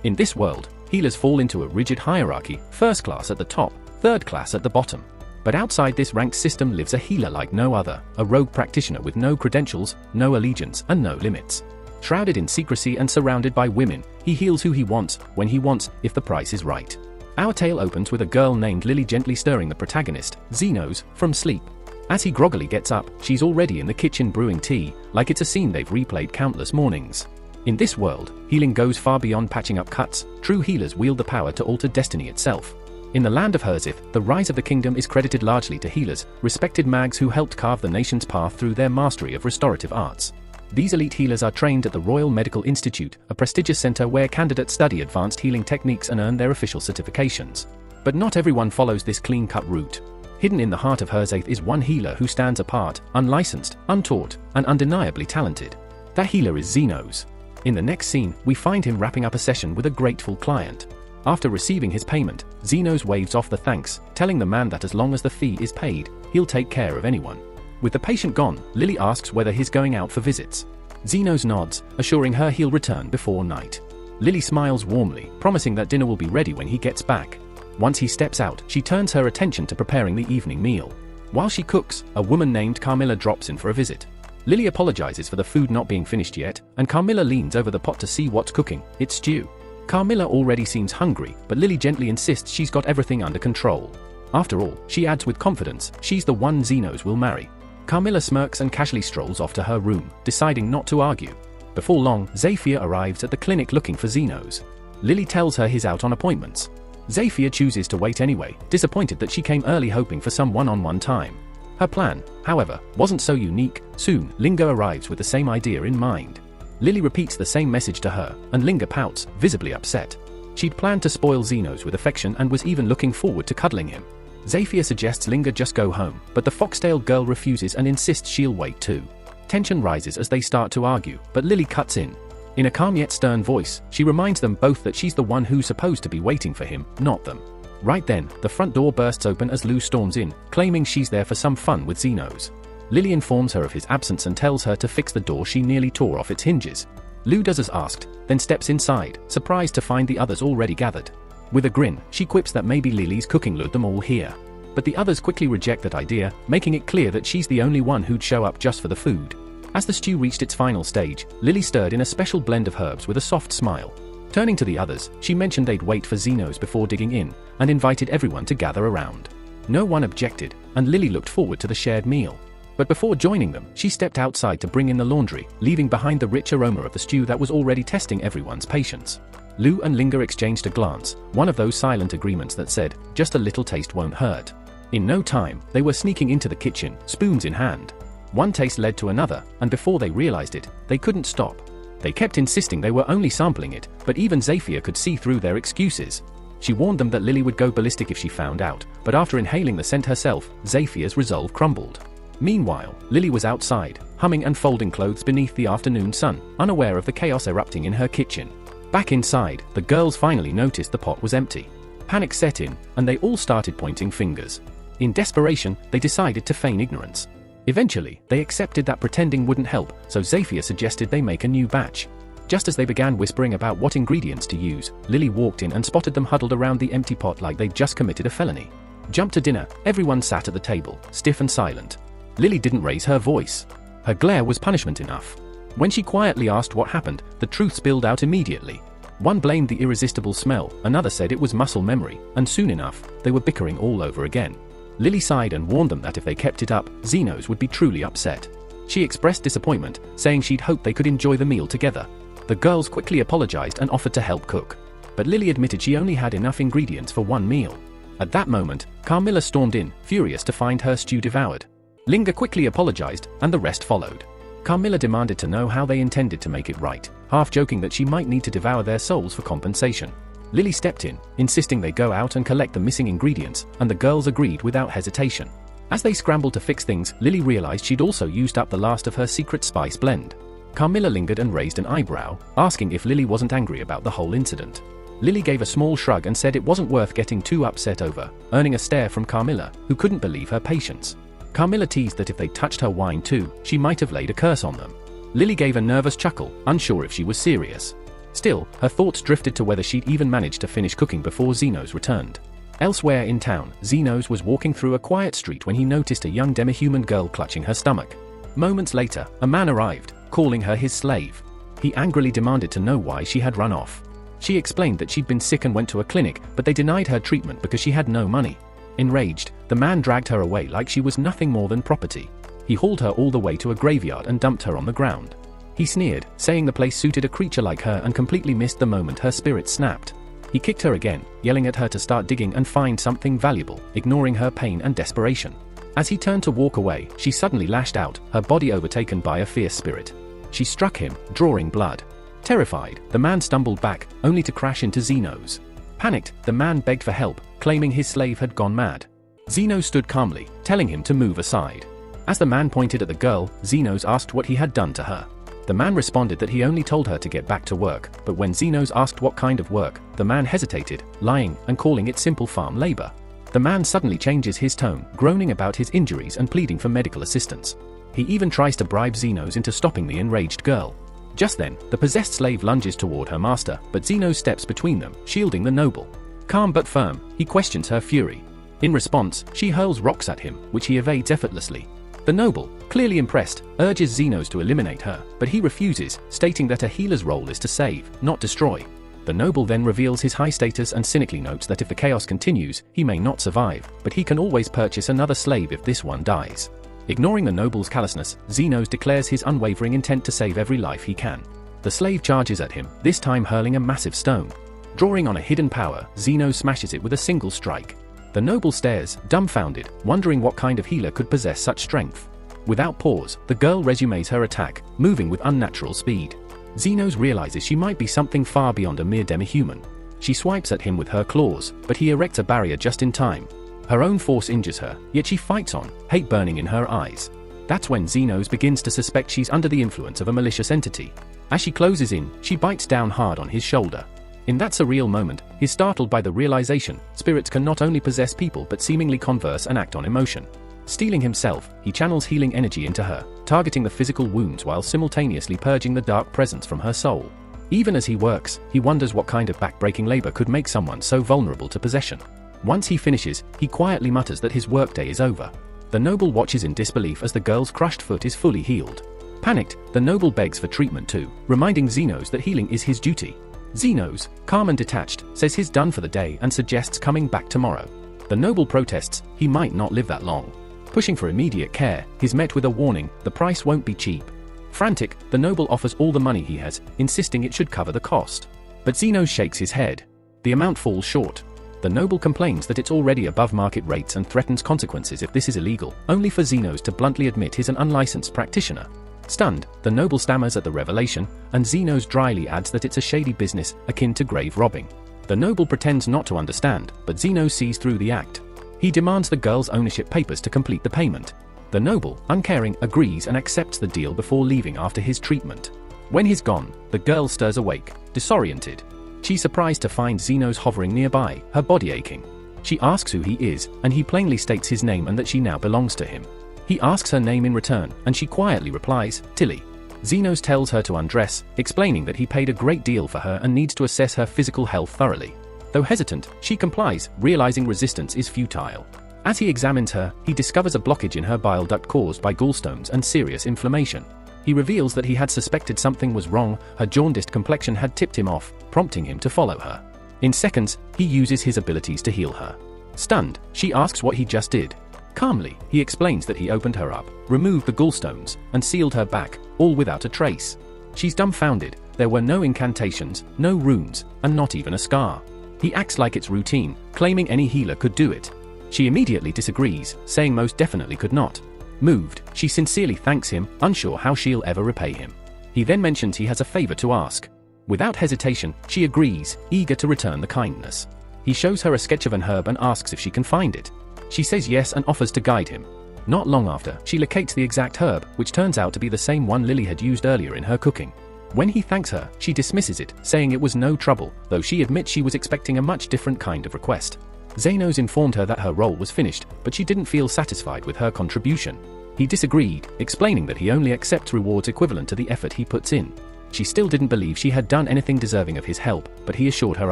In this world, healers fall into a rigid hierarchy, first class at the top, third class at the bottom. But outside this ranked system lives a healer like no other, a rogue practitioner with no credentials, no allegiance, and no limits. Shrouded in secrecy and surrounded by women, he heals who he wants, when he wants, if the price is right. Our tale opens with a girl named Lily gently stirring the protagonist, Zenos, from sleep. As he groggily gets up, she's already in the kitchen brewing tea, like it's a scene they've replayed countless mornings. In this world, healing goes far beyond patching up cuts. True healers wield the power to alter destiny itself. In the land of Herszith, the rise of the kingdom is credited largely to healers, respected mags who helped carve the nation's path through their mastery of restorative arts. These elite healers are trained at the Royal Medical Institute, a prestigious center where candidates study advanced healing techniques and earn their official certifications. But not everyone follows this clean-cut route. Hidden in the heart of Herszith is one healer who stands apart, unlicensed, untaught, and undeniably talented. That healer is Zenos. In the next scene, we find him wrapping up a session with a grateful client. After receiving his payment, Zenos waves off the thanks, telling the man that as long as the fee is paid, he'll take care of anyone. With the patient gone, Lily asks whether he's going out for visits. Zenos nods, assuring her he'll return before night. Lily smiles warmly, promising that dinner will be ready when he gets back. Once he steps out, she turns her attention to preparing the evening meal. While she cooks, a woman named Carmela drops in for a visit. Lily apologizes for the food not being finished yet, and Carmela leans over the pot to see what's cooking. It's stew. Carmela already seems hungry, but Lily gently insists she's got everything under control. After all, she adds with confidence, she's the one Zenos will marry. Carmela smirks and casually strolls off to her room, deciding not to argue. Before long, Sophia arrives at the clinic looking for Zenos. Lily tells her he's out on appointments. Sophia chooses to wait anyway, disappointed that she came early hoping for some one-on-one time. Her plan, however, wasn't so unique. Soon, Linga arrives with the same idea in mind. Lily repeats the same message to her, and Linga pouts, visibly upset. She'd planned to spoil Zenos with affection and was even looking forward to cuddling him. Sophia suggests Linga just go home, but the foxtail girl refuses and insists she'll wait too. Tension rises as they start to argue, but Lily cuts in. In a calm yet stern voice, she reminds them both that she's the one who's supposed to be waiting for him, not them. Right then, the front door bursts open as Lou storms in, claiming she's there for some fun with Zenos. Lily informs her of his absence and tells her to fix the door she nearly tore off its hinges. Lou does as asked, then steps inside, surprised to find the others already gathered. With a grin, she quips that maybe Lily's cooking lured them all here. But the others quickly reject that idea, making it clear that she's the only one who'd show up just for the food. As the stew reached its final stage, Lily stirred in a special blend of herbs with a soft smile. Turning to the others, she mentioned they'd wait for Zenos before digging in, and invited everyone to gather around. No one objected, and Lily looked forward to the shared meal. But before joining them, she stepped outside to bring in the laundry, leaving behind the rich aroma of the stew that was already testing everyone's patience. Lou and Linga exchanged a glance, one of those silent agreements that said, just a little taste won't hurt. In no time, they were sneaking into the kitchen, spoons in hand. One taste led to another, and before they realized it, they couldn't stop. They kept insisting they were only sampling it, but even Sophia could see through their excuses. She warned them that Lily would go ballistic if she found out, but after inhaling the scent herself, Sophia's resolve crumbled. Meanwhile, Lily was outside, humming and folding clothes beneath the afternoon sun, unaware of the chaos erupting in her kitchen. Back inside, the girls finally noticed the pot was empty. Panic set in, and they all started pointing fingers. In desperation, they decided to feign ignorance. Eventually, they accepted that pretending wouldn't help, so Sophia suggested they make a new batch. Just as they began whispering about what ingredients to use, Lily walked in and spotted them huddled around the empty pot like they'd just committed a felony. Jump to dinner, everyone sat at the table, stiff and silent. Lily didn't raise her voice. Her glare was punishment enough. When she quietly asked what happened, the truth spilled out immediately. One blamed the irresistible smell, another said it was muscle memory, and soon enough, they were bickering all over again. Lily sighed and warned them that if they kept it up, Zenos would be truly upset. She expressed disappointment, saying she'd hoped they could enjoy the meal together. The girls quickly apologized and offered to help cook. But Lily admitted she only had enough ingredients for one meal. At that moment, Carmela stormed in, furious to find her stew devoured. Linga quickly apologized, and the rest followed. Carmela demanded to know how they intended to make it right, half joking that she might need to devour their souls for compensation. Lily stepped in, insisting they go out and collect the missing ingredients, and the girls agreed without hesitation. As they scrambled to fix things, Lily realized she'd also used up the last of her secret spice blend. Carmela lingered and raised an eyebrow, asking if Lily wasn't angry about the whole incident. Lily gave a small shrug and said it wasn't worth getting too upset over, earning a stare from Carmela, who couldn't believe her patience. Carmela teased that if they touched her wine too, she might have laid a curse on them. Lily gave a nervous chuckle, unsure if she was serious. Still, her thoughts drifted to whether she'd even managed to finish cooking before Zenos returned. Elsewhere in town, Zenos was walking through a quiet street when he noticed a young demi-human girl clutching her stomach. Moments later, a man arrived, calling her his slave. He angrily demanded to know why she had run off. She explained that she'd been sick and went to a clinic, but they denied her treatment because she had no money. Enraged, the man dragged her away like she was nothing more than property. He hauled her all the way to a graveyard and dumped her on the ground. He sneered, saying the place suited a creature like her and completely missed the moment her spirit snapped. He kicked her again, yelling at her to start digging and find something valuable, ignoring her pain and desperation. As he turned to walk away, she suddenly lashed out, her body overtaken by a fierce spirit. She struck him, drawing blood. Terrified, the man stumbled back, only to crash into Zenos. Panicked, the man begged for help, claiming his slave had gone mad. Zenos stood calmly, telling him to move aside. As the man pointed at the girl, Zenos asked what he had done to her. The man responded that he only told her to get back to work, but when Zenos asked what kind of work, the man hesitated, lying and calling it simple farm labor. The man suddenly changes his tone, groaning about his injuries and pleading for medical assistance. He even tries to bribe Zenos into stopping the enraged girl. Just then, the possessed slave lunges toward her master, but Zenos steps between them, shielding the noble. Calm but firm, he questions her fury. In response, she hurls rocks at him, which he evades effortlessly. The noble, clearly impressed, urges Zenos to eliminate her, but he refuses, stating that a healer's role is to save, not destroy. The noble then reveals his high status and cynically notes that if the chaos continues, he may not survive, but he can always purchase another slave if this one dies. Ignoring the noble's callousness, Zenos declares his unwavering intent to save every life he can. The slave charges at him, this time hurling a massive stone. Drawing on a hidden power, Zenos smashes it with a single strike. The noble stares, dumbfounded, wondering what kind of healer could possess such strength. Without pause, the girl resumes her attack, moving with unnatural speed. Zenos realizes she might be something far beyond a mere demi-human. She swipes at him with her claws, but he erects a barrier just in time. Her own force injures her, yet she fights on, hate burning in her eyes. That's when Zenos begins to suspect she's under the influence of a malicious entity. As she closes in, she bites down hard on his shoulder. In that surreal moment, he's startled by the realization, spirits can not only possess people but seemingly converse and act on emotion. Steeling himself, he channels healing energy into her, targeting the physical wounds while simultaneously purging the dark presence from her soul. Even as he works, he wonders what kind of backbreaking labor could make someone so vulnerable to possession. Once he finishes, he quietly mutters that his workday is over. The noble watches in disbelief as the girl's crushed foot is fully healed. Panicked, the noble begs for treatment too, reminding Zenos that healing is his duty. Zenos, calm and detached, says he's done for the day and suggests coming back tomorrow. The noble protests, he might not live that long. Pushing for immediate care, he's met with a warning, the price won't be cheap. Frantic, the noble offers all the money he has, insisting it should cover the cost. But Zenos shakes his head. The amount falls short. The noble complains that it's already above market rates and threatens consequences if this is illegal, only for Zenos to bluntly admit he's an unlicensed practitioner. Stunned, the noble stammers at the revelation, and Zenos dryly adds that it's a shady business, akin to grave robbing. The noble pretends not to understand, but Zenos sees through the act. He demands the girl's ownership papers to complete the payment. The noble, uncaring, agrees and accepts the deal before leaving after his treatment. When he's gone, the girl stirs awake, disoriented. She's surprised to find Zenos hovering nearby, her body aching. She asks who he is, and he plainly states his name and that she now belongs to him. He asks her name in return, and she quietly replies, Tilly. Zenos tells her to undress, explaining that he paid a great deal for her and needs to assess her physical health thoroughly. Though hesitant, she complies, realizing resistance is futile. As he examines her, he discovers a blockage in her bile duct caused by gallstones and serious inflammation. He reveals that he had suspected something was wrong, her jaundiced complexion had tipped him off, prompting him to follow her. In seconds, he uses his abilities to heal her. Stunned, she asks what he just did. Calmly, he explains that he opened her up, removed the gallstones, and sealed her back, all without a trace. She's dumbfounded, there were no incantations, no runes, and not even a scar. He acts like it's routine, claiming any healer could do it. She immediately disagrees, saying most definitely could not. Moved, she sincerely thanks him, unsure how she'll ever repay him. He then mentions he has a favor to ask. Without hesitation, she agrees, eager to return the kindness. He shows her a sketch of an herb and asks if she can find it. She says yes and offers to guide him. Not long after, she locates the exact herb, which turns out to be the same one Lily had used earlier in her cooking. When he thanks her, she dismisses it, saying it was no trouble, though she admits she was expecting a much different kind of request. Zenos informed her that her role was finished, but she didn't feel satisfied with her contribution. He disagreed, explaining that he only accepts rewards equivalent to the effort he puts in. She still didn't believe she had done anything deserving of his help, but he assured her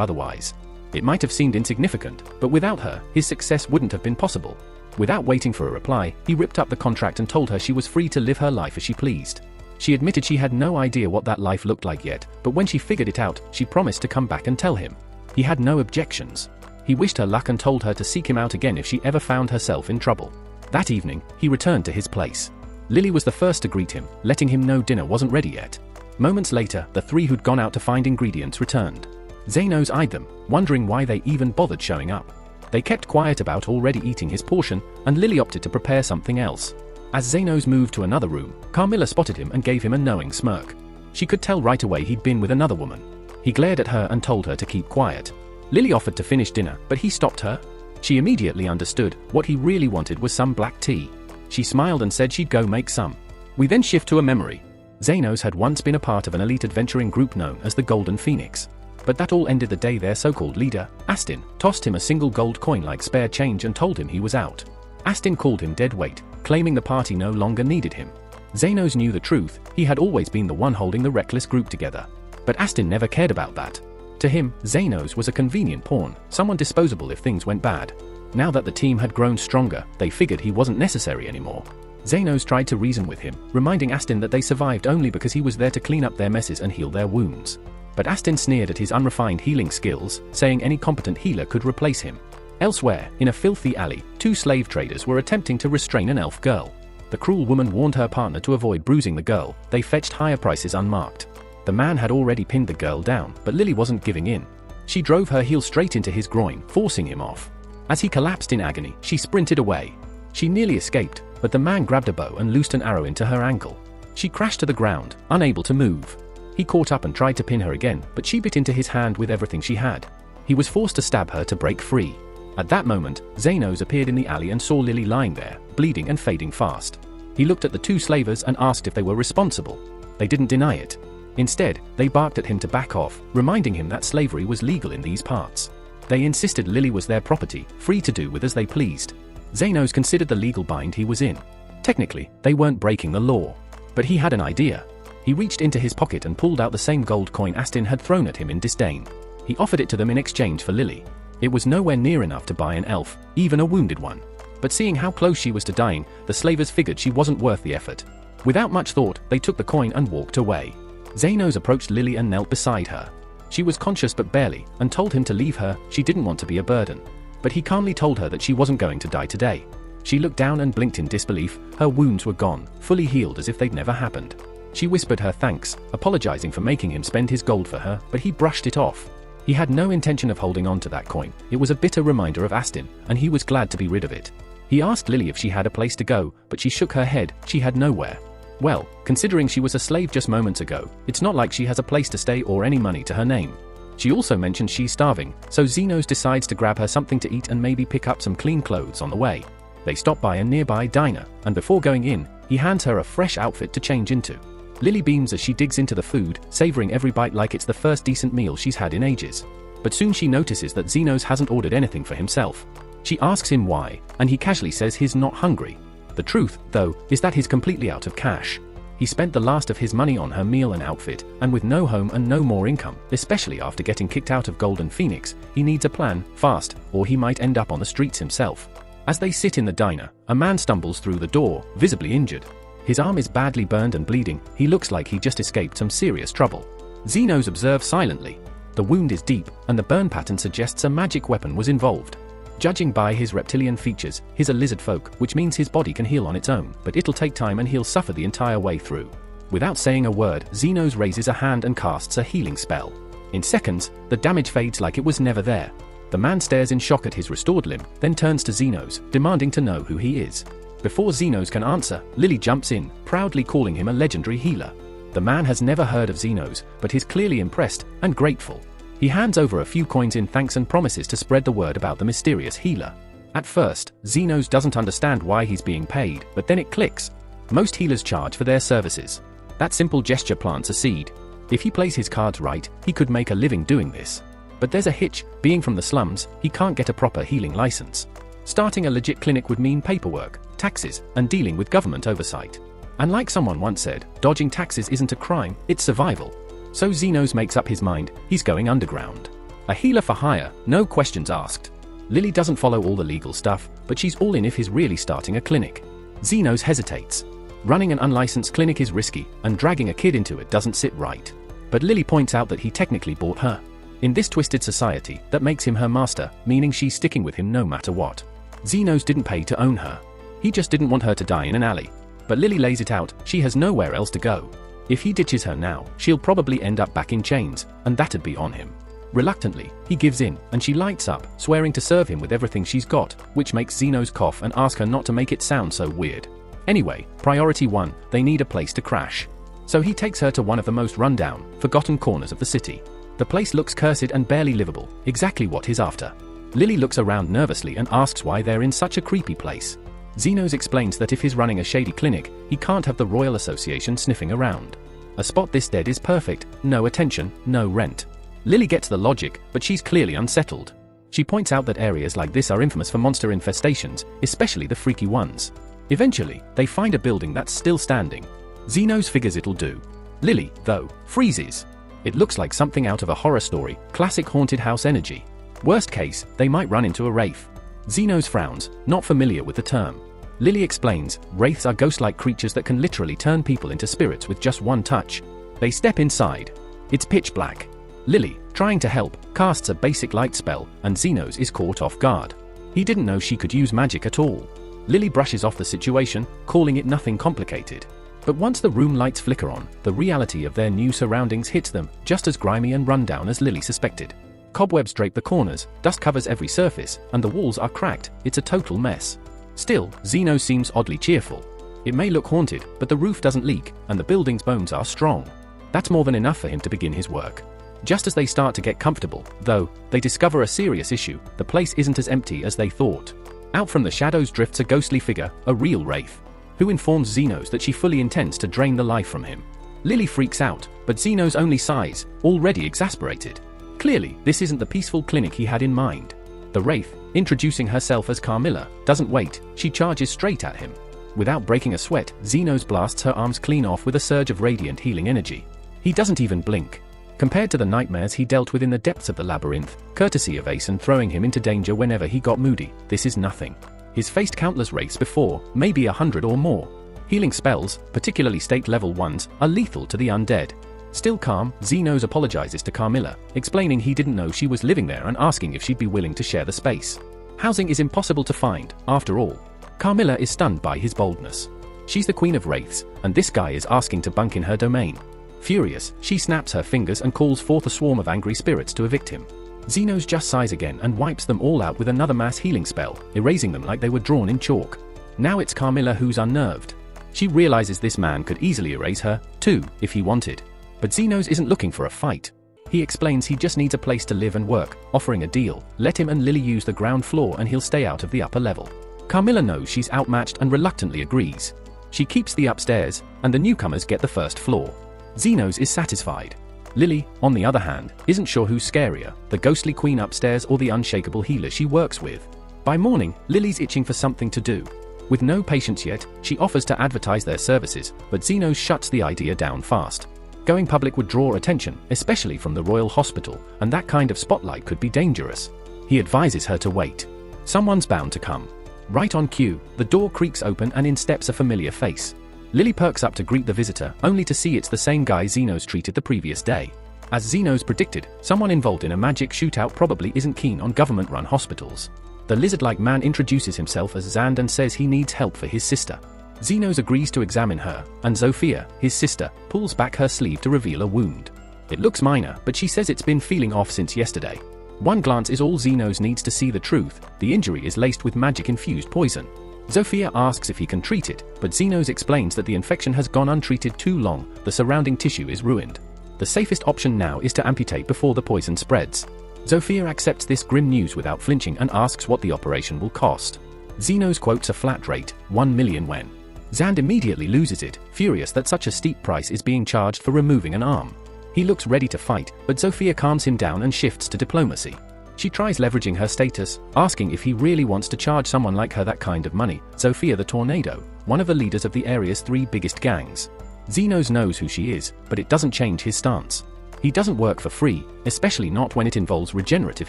otherwise. It might have seemed insignificant, but without her, his success wouldn't have been possible. Without waiting for a reply, he ripped up the contract and told her she was free to live her life as she pleased. She admitted she had no idea what that life looked like yet, but when she figured it out, she promised to come back and tell him. He had no objections. He wished her luck and told her to seek him out again if she ever found herself in trouble. That evening, he returned to his place. Lily was the first to greet him, letting him know dinner wasn't ready yet. Moments later, the three who'd gone out to find ingredients returned. Zenos eyed them, wondering why they even bothered showing up. They kept quiet about already eating his portion, and Lily opted to prepare something else. As Zenos moved to another room, Carmela spotted him and gave him a knowing smirk. She could tell right away he'd been with another woman. He glared at her and told her to keep quiet. Lily offered to finish dinner, but he stopped her. She immediately understood what he really wanted was some black tea. She smiled and said she'd go make some. We then shift to a memory. Zenos had once been a part of an elite adventuring group known as the Golden Phoenix. But that all ended the day their so-called leader, Aston, tossed him a single gold coin like spare change and told him he was out. Aston called him dead weight, claiming the party no longer needed him. Zenos knew the truth, he had always been the one holding the reckless group together. But Aston never cared about that. To him, Zenos was a convenient pawn, someone disposable if things went bad. Now that the team had grown stronger, they figured he wasn't necessary anymore. Zenos tried to reason with him, reminding Aston that they survived only because he was there to clean up their messes and heal their wounds. But Aston sneered at his unrefined healing skills, saying any competent healer could replace him. Elsewhere, in a filthy alley, two slave traders were attempting to restrain an elf girl. The cruel woman warned her partner to avoid bruising the girl. They fetched higher prices unmarked. The man had already pinned the girl down, but Lily wasn't giving in. She drove her heel straight into his groin, forcing him off. As he collapsed in agony, she sprinted away. She nearly escaped, but the man grabbed a bow and loosed an arrow into her ankle. She crashed to the ground, unable to move. He caught up and tried to pin her again, but she bit into his hand with everything she had. He was forced to stab her to break free. At that moment, Zenos appeared in the alley and saw Lily lying there, bleeding and fading fast. He looked at the two slavers and asked if they were responsible. They didn't deny it. Instead, they barked at him to back off, reminding him that slavery was legal in these parts. They insisted Lily was their property, free to do with as they pleased. Zenos considered the legal bind he was in. Technically, they weren't breaking the law. But he had an idea. He reached into his pocket and pulled out the same gold coin Aston had thrown at him in disdain. He offered it to them in exchange for Lily. It was nowhere near enough to buy an elf, even a wounded one. But seeing how close she was to dying, the slavers figured she wasn't worth the effort. Without much thought, they took the coin and walked away. Zenos approached Lily and knelt beside her. She was conscious but barely, and told him to leave her. She didn't want to be a burden. But he calmly told her that she wasn't going to die today. She looked down and blinked in disbelief. Her wounds were gone, fully healed as if they'd never happened. She whispered her thanks, apologizing for making him spend his gold for her, but he brushed it off. He had no intention of holding on to that coin. It was a bitter reminder of Aston, and he was glad to be rid of it. He asked Lily if she had a place to go, but she shook her head. She had nowhere. Well, considering she was a slave just moments ago, it's not like she has a place to stay or any money to her name. She also mentioned she's starving, so Zenos decides to grab her something to eat and maybe pick up some clean clothes on the way. They stop by a nearby diner, and before going in, he hands her a fresh outfit to change into. Lily beams as she digs into the food, savoring every bite like it's the first decent meal she's had in ages. But soon she notices that Zenos hasn't ordered anything for himself. She asks him why, and he casually says he's not hungry. The truth, though, is that he's completely out of cash. He spent the last of his money on her meal and outfit, and with no home and no more income, especially after getting kicked out of Golden Phoenix, he needs a plan, fast, or he might end up on the streets himself. As they sit in the diner, a man stumbles through the door, visibly injured. His arm is badly burned and bleeding. He looks like he just escaped some serious trouble. Zenos observes silently. The wound is deep, and the burn pattern suggests a magic weapon was involved. Judging by his reptilian features, he's a lizard folk, which means his body can heal on its own, but it'll take time and he'll suffer the entire way through. Without saying a word, Zenos raises a hand and casts a healing spell. In seconds, the damage fades like it was never there. The man stares in shock at his restored limb, then turns to Zenos, demanding to know who he is. Before Zenos can answer, Lily jumps in, proudly calling him a legendary healer. The man has never heard of Zenos, but he's clearly impressed and grateful. He hands over a few coins in thanks and promises to spread the word about the mysterious healer. At first, Zenos doesn't understand why he's being paid, but then it clicks. Most healers charge for their services. That simple gesture plants a seed. If he plays his cards right, he could make a living doing this. But there's a hitch. Being from the slums, he can't get a proper healing license. Starting a legit clinic would mean paperwork, taxes, and dealing with government oversight. And like someone once said, dodging taxes isn't a crime, it's survival. So Zenos makes up his mind, he's going underground. A healer for hire, no questions asked. Lily doesn't follow all the legal stuff, but she's all in if he's really starting a clinic. Zenos hesitates. Running an unlicensed clinic is risky, and dragging a kid into it doesn't sit right. But Lily points out that he technically bought her. In this twisted society, that makes him her master, meaning she's sticking with him no matter what. Zenos didn't pay to own her. He just didn't want her to die in an alley. But Lily lays it out, she has nowhere else to go. If he ditches her now, she'll probably end up back in chains, and that'd be on him. Reluctantly, he gives in, and she lights up, swearing to serve him with everything she's got, which makes Zenos cough and ask her not to make it sound so weird. Anyway, priority 1, they need a place to crash. So he takes her to one of the most rundown, forgotten corners of the city. The place looks cursed and barely livable, exactly what he's after. Lily looks around nervously and asks why they're in such a creepy place. Zenos explains that if he's running a shady clinic, he can't have the Royal Association sniffing around. A spot this dead is perfect, no attention, no rent. Lily gets the logic, but she's clearly unsettled. She points out that areas like this are infamous for monster infestations, especially the freaky ones. Eventually, they find a building that's still standing. Zenos figures it'll do. Lily, though, freezes. It looks like something out of a horror story, classic haunted house energy. Worst case, they might run into a wraith. Zenos frowns, not familiar with the term. Lily explains, wraiths are ghost-like creatures that can literally turn people into spirits with just one touch. They step inside. It's pitch black. Lily, trying to help, casts a basic light spell, and Zenos is caught off guard. He didn't know she could use magic at all. Lily brushes off the situation, calling it nothing complicated. But once the room lights flicker on, the reality of their new surroundings hits them, just as grimy and rundown as Lily suspected. Cobwebs drape the corners, dust covers every surface, and the walls are cracked. It's a total mess. Still, Zenos seems oddly cheerful. It may look haunted, but the roof doesn't leak, and the building's bones are strong. That's more than enough for him to begin his work. Just as they start to get comfortable, though, they discover a serious issue. The place isn't as empty as they thought. Out from the shadows drifts a ghostly figure, a real wraith, who informs Zenos that she fully intends to drain the life from him. Lily freaks out, but Zenos only sighs, already exasperated. Clearly, this isn't the peaceful clinic he had in mind. The wraith, introducing herself as Carmela, doesn't wait, she charges straight at him. Without breaking a sweat, Zenos blasts her arms clean off with a surge of radiant healing energy. He doesn't even blink. Compared to the nightmares he dealt with in the depths of the labyrinth, courtesy of Aston throwing him into danger whenever he got moody, this is nothing. He's faced countless wraiths before, maybe 100 or more. Healing spells, particularly state-level ones, are lethal to the undead. Still calm, Zenos apologizes to Carmela, explaining he didn't know she was living there and asking if she'd be willing to share the space. Housing is impossible to find, after all. Carmela is stunned by his boldness. She's the queen of wraiths, and this guy is asking to bunk in her domain. Furious, she snaps her fingers and calls forth a swarm of angry spirits to evict him. Zenos just sighs again and wipes them all out with another mass healing spell, erasing them like they were drawn in chalk. Now it's Carmela who's unnerved. She realizes this man could easily erase her, too, if he wanted. But Zenos isn't looking for a fight. He explains he just needs a place to live and work, offering a deal. Let him and Lily use the ground floor and he'll stay out of the upper level. Carmela knows she's outmatched and reluctantly agrees. She keeps the upstairs, and the newcomers get the first floor. Zenos is satisfied. Lily, on the other hand, isn't sure who's scarier, the ghostly queen upstairs or the unshakable healer she works with. By morning, Lily's itching for something to do. With no patients yet, she offers to advertise their services, but Zenos shuts the idea down fast. Going public would draw attention, especially from the Royal Hospital, and that kind of spotlight could be dangerous. He advises her to wait. Someone's bound to come. Right on cue, the door creaks open and in steps a familiar face. Lily perks up to greet the visitor, only to see it's the same guy Zenos treated the previous day. As Zenos predicted, someone involved in a magic shootout probably isn't keen on government-run hospitals. The lizard-like man introduces himself as Zand and says he needs help for his sister. Zenos agrees to examine her, and Sophia, his sister, pulls back her sleeve to reveal a wound. It looks minor, but she says it's been feeling off since yesterday. One glance is all Zenos needs to see the truth. The injury is laced with magic-infused poison. Sophia asks if he can treat it, but Zenos explains that the infection has gone untreated too long, the surrounding tissue is ruined. The safest option now is to amputate before the poison spreads. Sophia accepts this grim news without flinching and asks what the operation will cost. Zenos quotes a flat rate, 1 million yen. Zand immediately loses it, furious that such a steep price is being charged for removing an arm. He looks ready to fight, but Sophia calms him down and shifts to diplomacy. She tries leveraging her status, asking if he really wants to charge someone like her that kind of money. Sophia the Tornado, one of the leaders of the area's 3 biggest gangs. Zenos knows who she is, but it doesn't change his stance. He doesn't work for free, especially not when it involves regenerative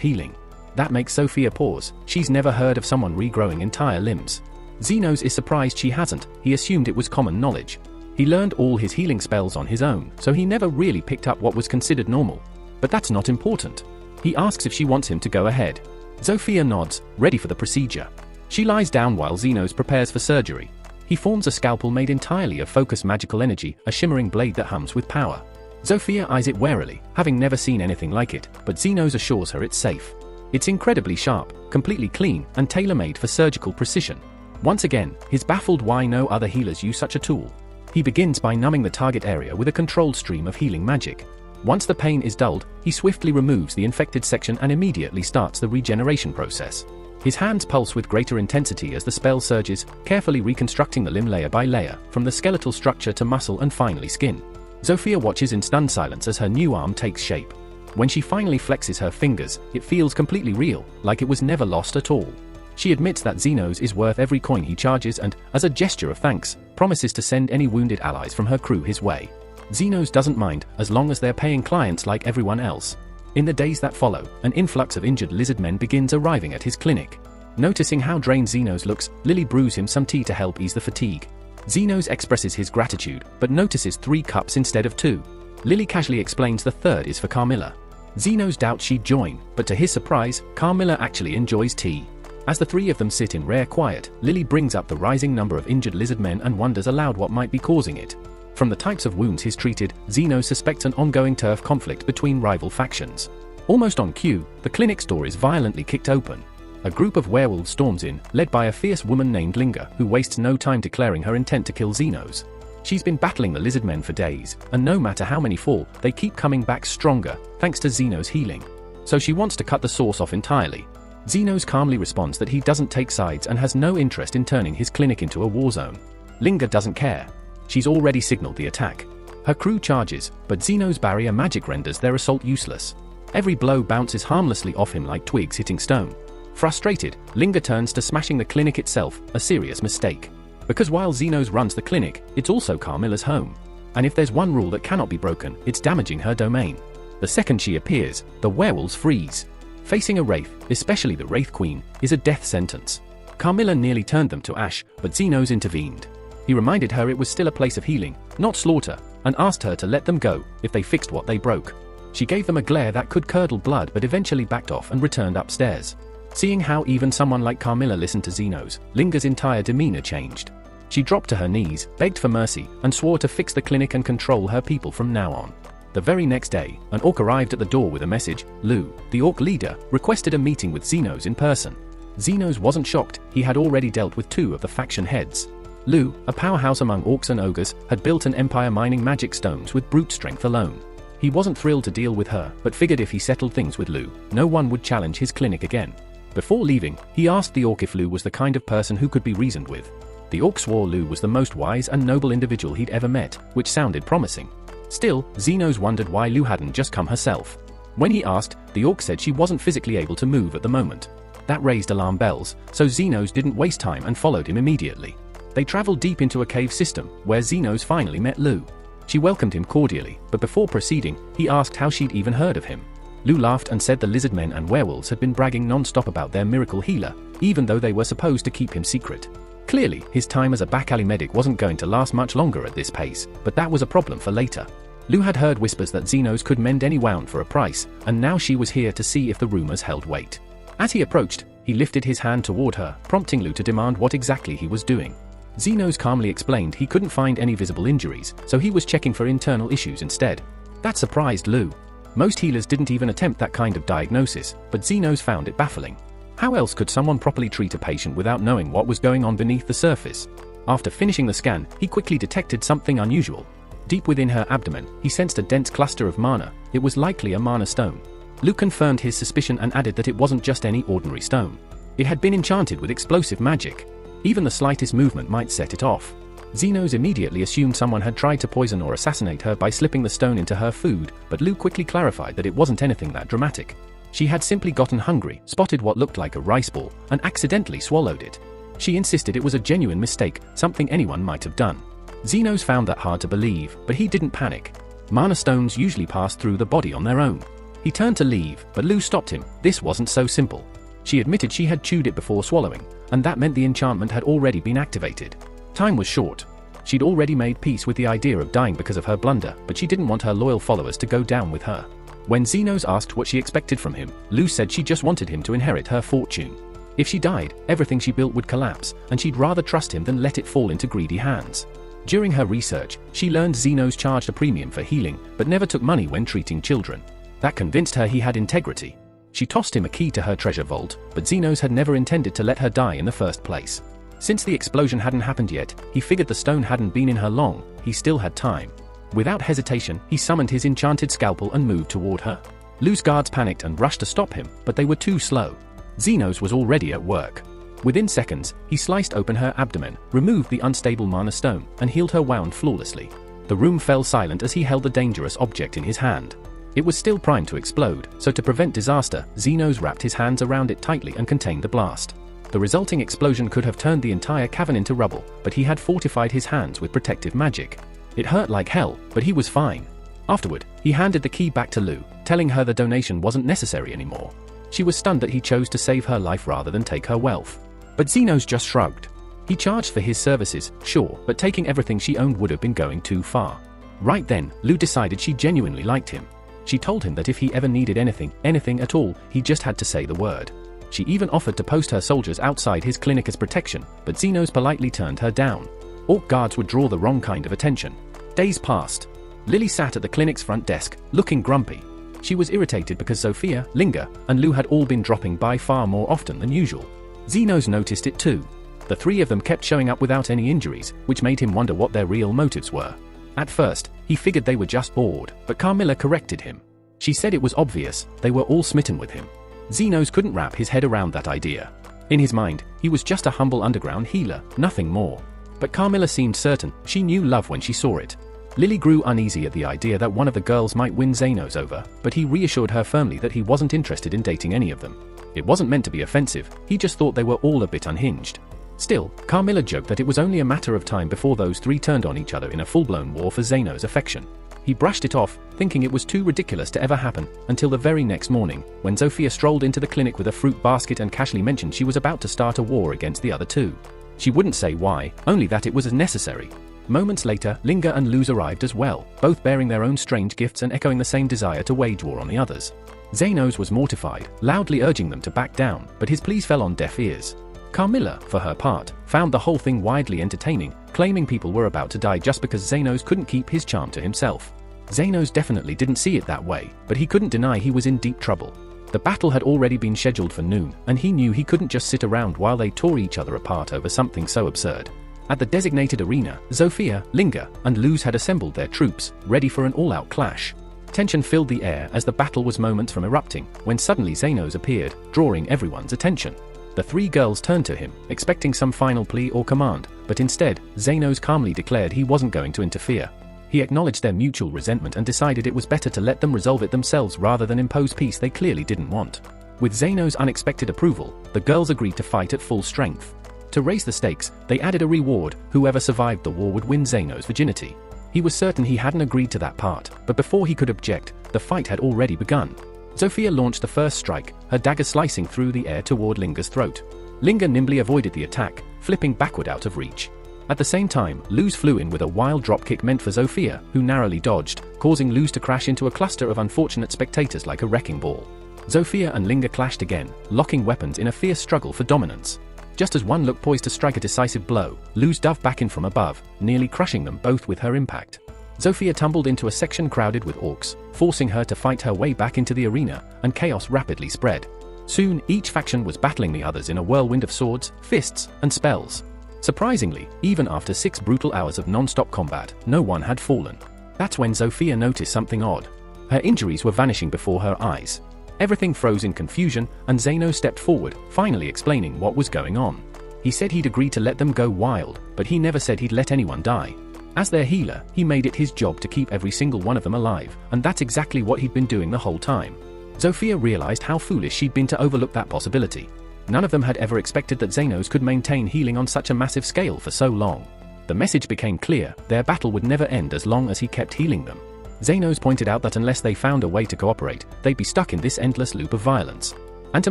healing. That makes Sophia pause. She's never heard of someone regrowing entire limbs. Zenos is surprised she hasn't. He assumed it was common knowledge. He learned all his healing spells on his own, so he never really picked up what was considered normal. But that's not important. He asks if she wants him to go ahead. Sophia nods, ready for the procedure. She lies down while Zenos prepares for surgery. He forms a scalpel made entirely of focused magical energy, a shimmering blade that hums with power. Sophia eyes it warily, having never seen anything like it, but Zenos assures her it's safe. It's incredibly sharp, completely clean, and tailor-made for surgical precision. Once again, he's baffled why no other healers use such a tool. He begins by numbing the target area with a controlled stream of healing magic. Once the pain is dulled, he swiftly removes the infected section and immediately starts the regeneration process. His hands pulse with greater intensity as the spell surges, carefully reconstructing the limb layer by layer, from the skeletal structure to muscle and finally skin. Sophia watches in stunned silence as her new arm takes shape. When she finally flexes her fingers, it feels completely real, like it was never lost at all. She admits that Zenos is worth every coin he charges and, as a gesture of thanks, promises to send any wounded allies from her crew his way. Zenos doesn't mind, as long as they're paying clients like everyone else. In the days that follow, an influx of injured lizard men begins arriving at his clinic. Noticing how drained Zenos looks, Lily brews him some tea to help ease the fatigue. Zenos expresses his gratitude, but notices 3 cups instead of 2. Lily casually explains the third is for Carmela. Zenos doubts she'd join, but to his surprise, Carmela actually enjoys tea. As the 3 of them sit in rare quiet, Lily brings up the rising number of injured lizard men and wonders aloud what might be causing it. From the types of wounds he's treated, Zenos suspects an ongoing turf conflict between rival factions. Almost on cue, the clinic's door is violently kicked open. A group of werewolves storms in, led by a fierce woman named Linga, who wastes no time declaring her intent to kill Zenos. She's been battling the lizard men for days, and no matter how many fall, they keep coming back stronger, thanks to Zenos' healing. So she wants to cut the source off entirely. Zenos calmly responds that he doesn't take sides and has no interest in turning his clinic into a war zone. Linga doesn't care. She's already signaled the attack. Her crew charges, but Zenos' barrier magic renders their assault useless. Every blow bounces harmlessly off him like twigs hitting stone. Frustrated, Linga turns to smashing the clinic itself, a serious mistake. Because while Zenos runs the clinic, it's also Carmela's home. And if there's one rule that cannot be broken, it's damaging her domain. The second she appears, the werewolves freeze. Facing a wraith, especially the Wraith Queen, is a death sentence. Carmela nearly turned them to ash, but Zenos intervened. He reminded her it was still a place of healing, not slaughter, and asked her to let them go if they fixed what they broke. She gave them a glare that could curdle blood but eventually backed off and returned upstairs. Seeing how even someone like Carmela listened to Zenos, Linga's entire demeanor changed. She dropped to her knees, begged for mercy, and swore to fix the clinic and control her people from now on. The very next day, an orc arrived at the door with a message. Lu, the orc leader, requested a meeting with Zenos in person. Zenos wasn't shocked, he had already dealt with 2 of the faction heads. Lu, a powerhouse among orcs and ogres, had built an empire mining magic stones with brute strength alone. He wasn't thrilled to deal with her, but figured if he settled things with Lu, no one would challenge his clinic again. Before leaving, he asked the orc if Lu was the kind of person who could be reasoned with. The orc swore Lu was the most wise and noble individual he'd ever met, which sounded promising. Still, Zenos wondered why Lu hadn't just come herself. When he asked, the orc said she wasn't physically able to move at the moment. That raised alarm bells, so Zenos didn't waste time and followed him immediately. They traveled deep into a cave system, where Zenos finally met Lu. She welcomed him cordially, but before proceeding, he asked how she'd even heard of him. Lu laughed and said the lizard men and werewolves had been bragging non-stop about their miracle healer, even though they were supposed to keep him secret. Clearly, his time as a back alley medic wasn't going to last much longer at this pace, but that was a problem for later. Lu had heard whispers that Zenos could mend any wound for a price, and now she was here to see if the rumors held weight. As he approached, he lifted his hand toward her, prompting Lu to demand what exactly he was doing. Zenos calmly explained he couldn't find any visible injuries, so he was checking for internal issues instead. That surprised Lu. Most healers didn't even attempt that kind of diagnosis, but Zenos found it baffling. How else could someone properly treat a patient without knowing what was going on beneath the surface? After finishing the scan, he quickly detected something unusual. Deep within her abdomen, he sensed a dense cluster of mana. It was likely a mana stone. Lu confirmed his suspicion and added that it wasn't just any ordinary stone. It had been enchanted with explosive magic. Even the slightest movement might set it off. Zenos immediately assumed someone had tried to poison or assassinate her by slipping the stone into her food, but Lu quickly clarified that it wasn't anything that dramatic. She had simply gotten hungry, spotted what looked like a rice ball, and accidentally swallowed it. She insisted it was a genuine mistake, something anyone might have done. Zenos found that hard to believe, but he didn't panic. Mana stones usually pass through the body on their own. He turned to leave, but Lou stopped him. This wasn't so simple. She admitted she had chewed it before swallowing, and that meant the enchantment had already been activated. Time was short. She'd already made peace with the idea of dying because of her blunder, but she didn't want her loyal followers to go down with her. When Zenos asked what she expected from him, Lou said she just wanted him to inherit her fortune. If she died, everything she built would collapse, and she'd rather trust him than let it fall into greedy hands. During her research, she learned Zenos charged a premium for healing, but never took money when treating children. That convinced her he had integrity. She tossed him a key to her treasure vault, but Zenos had never intended to let her die in the first place. Since the explosion hadn't happened yet, he figured the stone hadn't been in her long. He still had time. Without hesitation, he summoned his enchanted scalpel and moved toward her. Lou's guards panicked and rushed to stop him, but they were too slow. Zenos was already at work. Within seconds, he sliced open her abdomen, removed the unstable mana stone, and healed her wound flawlessly. The room fell silent as he held the dangerous object in his hand. It was still primed to explode, so to prevent disaster, Zenos wrapped his hands around it tightly and contained the blast. The resulting explosion could have turned the entire cavern into rubble, but he had fortified his hands with protective magic. It hurt like hell, but he was fine. Afterward, he handed the key back to Lou, telling her the donation wasn't necessary anymore. She was stunned that he chose to save her life rather than take her wealth. But Zenos just shrugged. He charged for his services, sure, but taking everything she owned would have been going too far. Right then, Lou decided she genuinely liked him. She told him that if he ever needed anything at all, he just had to say the word. She even offered to post her soldiers outside his clinic as protection, but Zenos politely turned her down. Orc guards would draw the wrong kind of attention. Days passed. Lily sat at the clinic's front desk, looking grumpy. She was irritated because Sophia, Linga, and Lou had all been dropping by far more often than usual. Zenos noticed it too. The three of them kept showing up without any injuries, which made him wonder what their real motives were. At first, he figured they were just bored, but Carmela corrected him. She said it was obvious, they were all smitten with him. Zenos couldn't wrap his head around that idea. In his mind, he was just a humble underground healer, nothing more. But Carmela seemed certain, she knew love when she saw it. Lily grew uneasy at the idea that one of the girls might win Zenos over, but he reassured her firmly that he wasn't interested in dating any of them. It wasn't meant to be offensive, he just thought they were all a bit unhinged. Still, Carmela joked that it was only a matter of time before those three turned on each other in a full-blown war for Zenos' affection. He brushed it off, thinking it was too ridiculous to ever happen, until the very next morning, when Sophia strolled into the clinic with a fruit basket and casually mentioned she was about to start a war against the other two. She wouldn't say why, only that it was necessary. Moments later, Linga and Luz arrived as well, both bearing their own strange gifts and echoing the same desire to wage war on the others. Zenos was mortified, loudly urging them to back down, but his pleas fell on deaf ears. Carmela, for her part, found the whole thing widely entertaining, claiming people were about to die just because Zenos couldn't keep his charm to himself. Zenos definitely didn't see it that way, but he couldn't deny he was in deep trouble. The battle had already been scheduled for noon, and he knew he couldn't just sit around while they tore each other apart over something so absurd. At the designated arena, Sophia, Linga, and Luz had assembled their troops, ready for an all-out clash. Tension filled the air as the battle was moments from erupting, when suddenly Zenos appeared, drawing everyone's attention. The three girls turned to him, expecting some final plea or command, but instead, Zenos calmly declared he wasn't going to interfere. He acknowledged their mutual resentment and decided it was better to let them resolve it themselves rather than impose peace they clearly didn't want. With Zenos' unexpected approval, the girls agreed to fight at full strength. To raise the stakes, they added a reward: whoever survived the war would win Zenos' virginity. He was certain he hadn't agreed to that part, but before he could object, the fight had already begun. Sophia launched the first strike, her dagger slicing through the air toward Linga's throat. Linga nimbly avoided the attack, flipping backward out of reach. At the same time, Luz flew in with a wild dropkick meant for Sophia, who narrowly dodged, causing Luz to crash into a cluster of unfortunate spectators like a wrecking ball. Sophia and Linga clashed again, locking weapons in a fierce struggle for dominance. Just as one looked poised to strike a decisive blow, Luz dove back in from above, nearly crushing them both with her impact. Sophia tumbled into a section crowded with orcs, forcing her to fight her way back into the arena, and chaos rapidly spread. Soon, each faction was battling the others in a whirlwind of swords, fists, and spells. Surprisingly, even after 6 brutal hours of non-stop combat, no one had fallen. That's when Sophia noticed something odd. Her injuries were vanishing before her eyes. Everything froze in confusion, and Zenos stepped forward, finally explaining what was going on. He said he'd agreed to let them go wild, but he never said he'd let anyone die. As their healer, he made it his job to keep every single one of them alive, and that's exactly what he'd been doing the whole time. Sophia realized how foolish she'd been to overlook that possibility. None of them had ever expected that Zenos could maintain healing on such a massive scale for so long. The message became clear: their battle would never end as long as he kept healing them. Zenos pointed out that unless they found a way to cooperate, they'd be stuck in this endless loop of violence. And to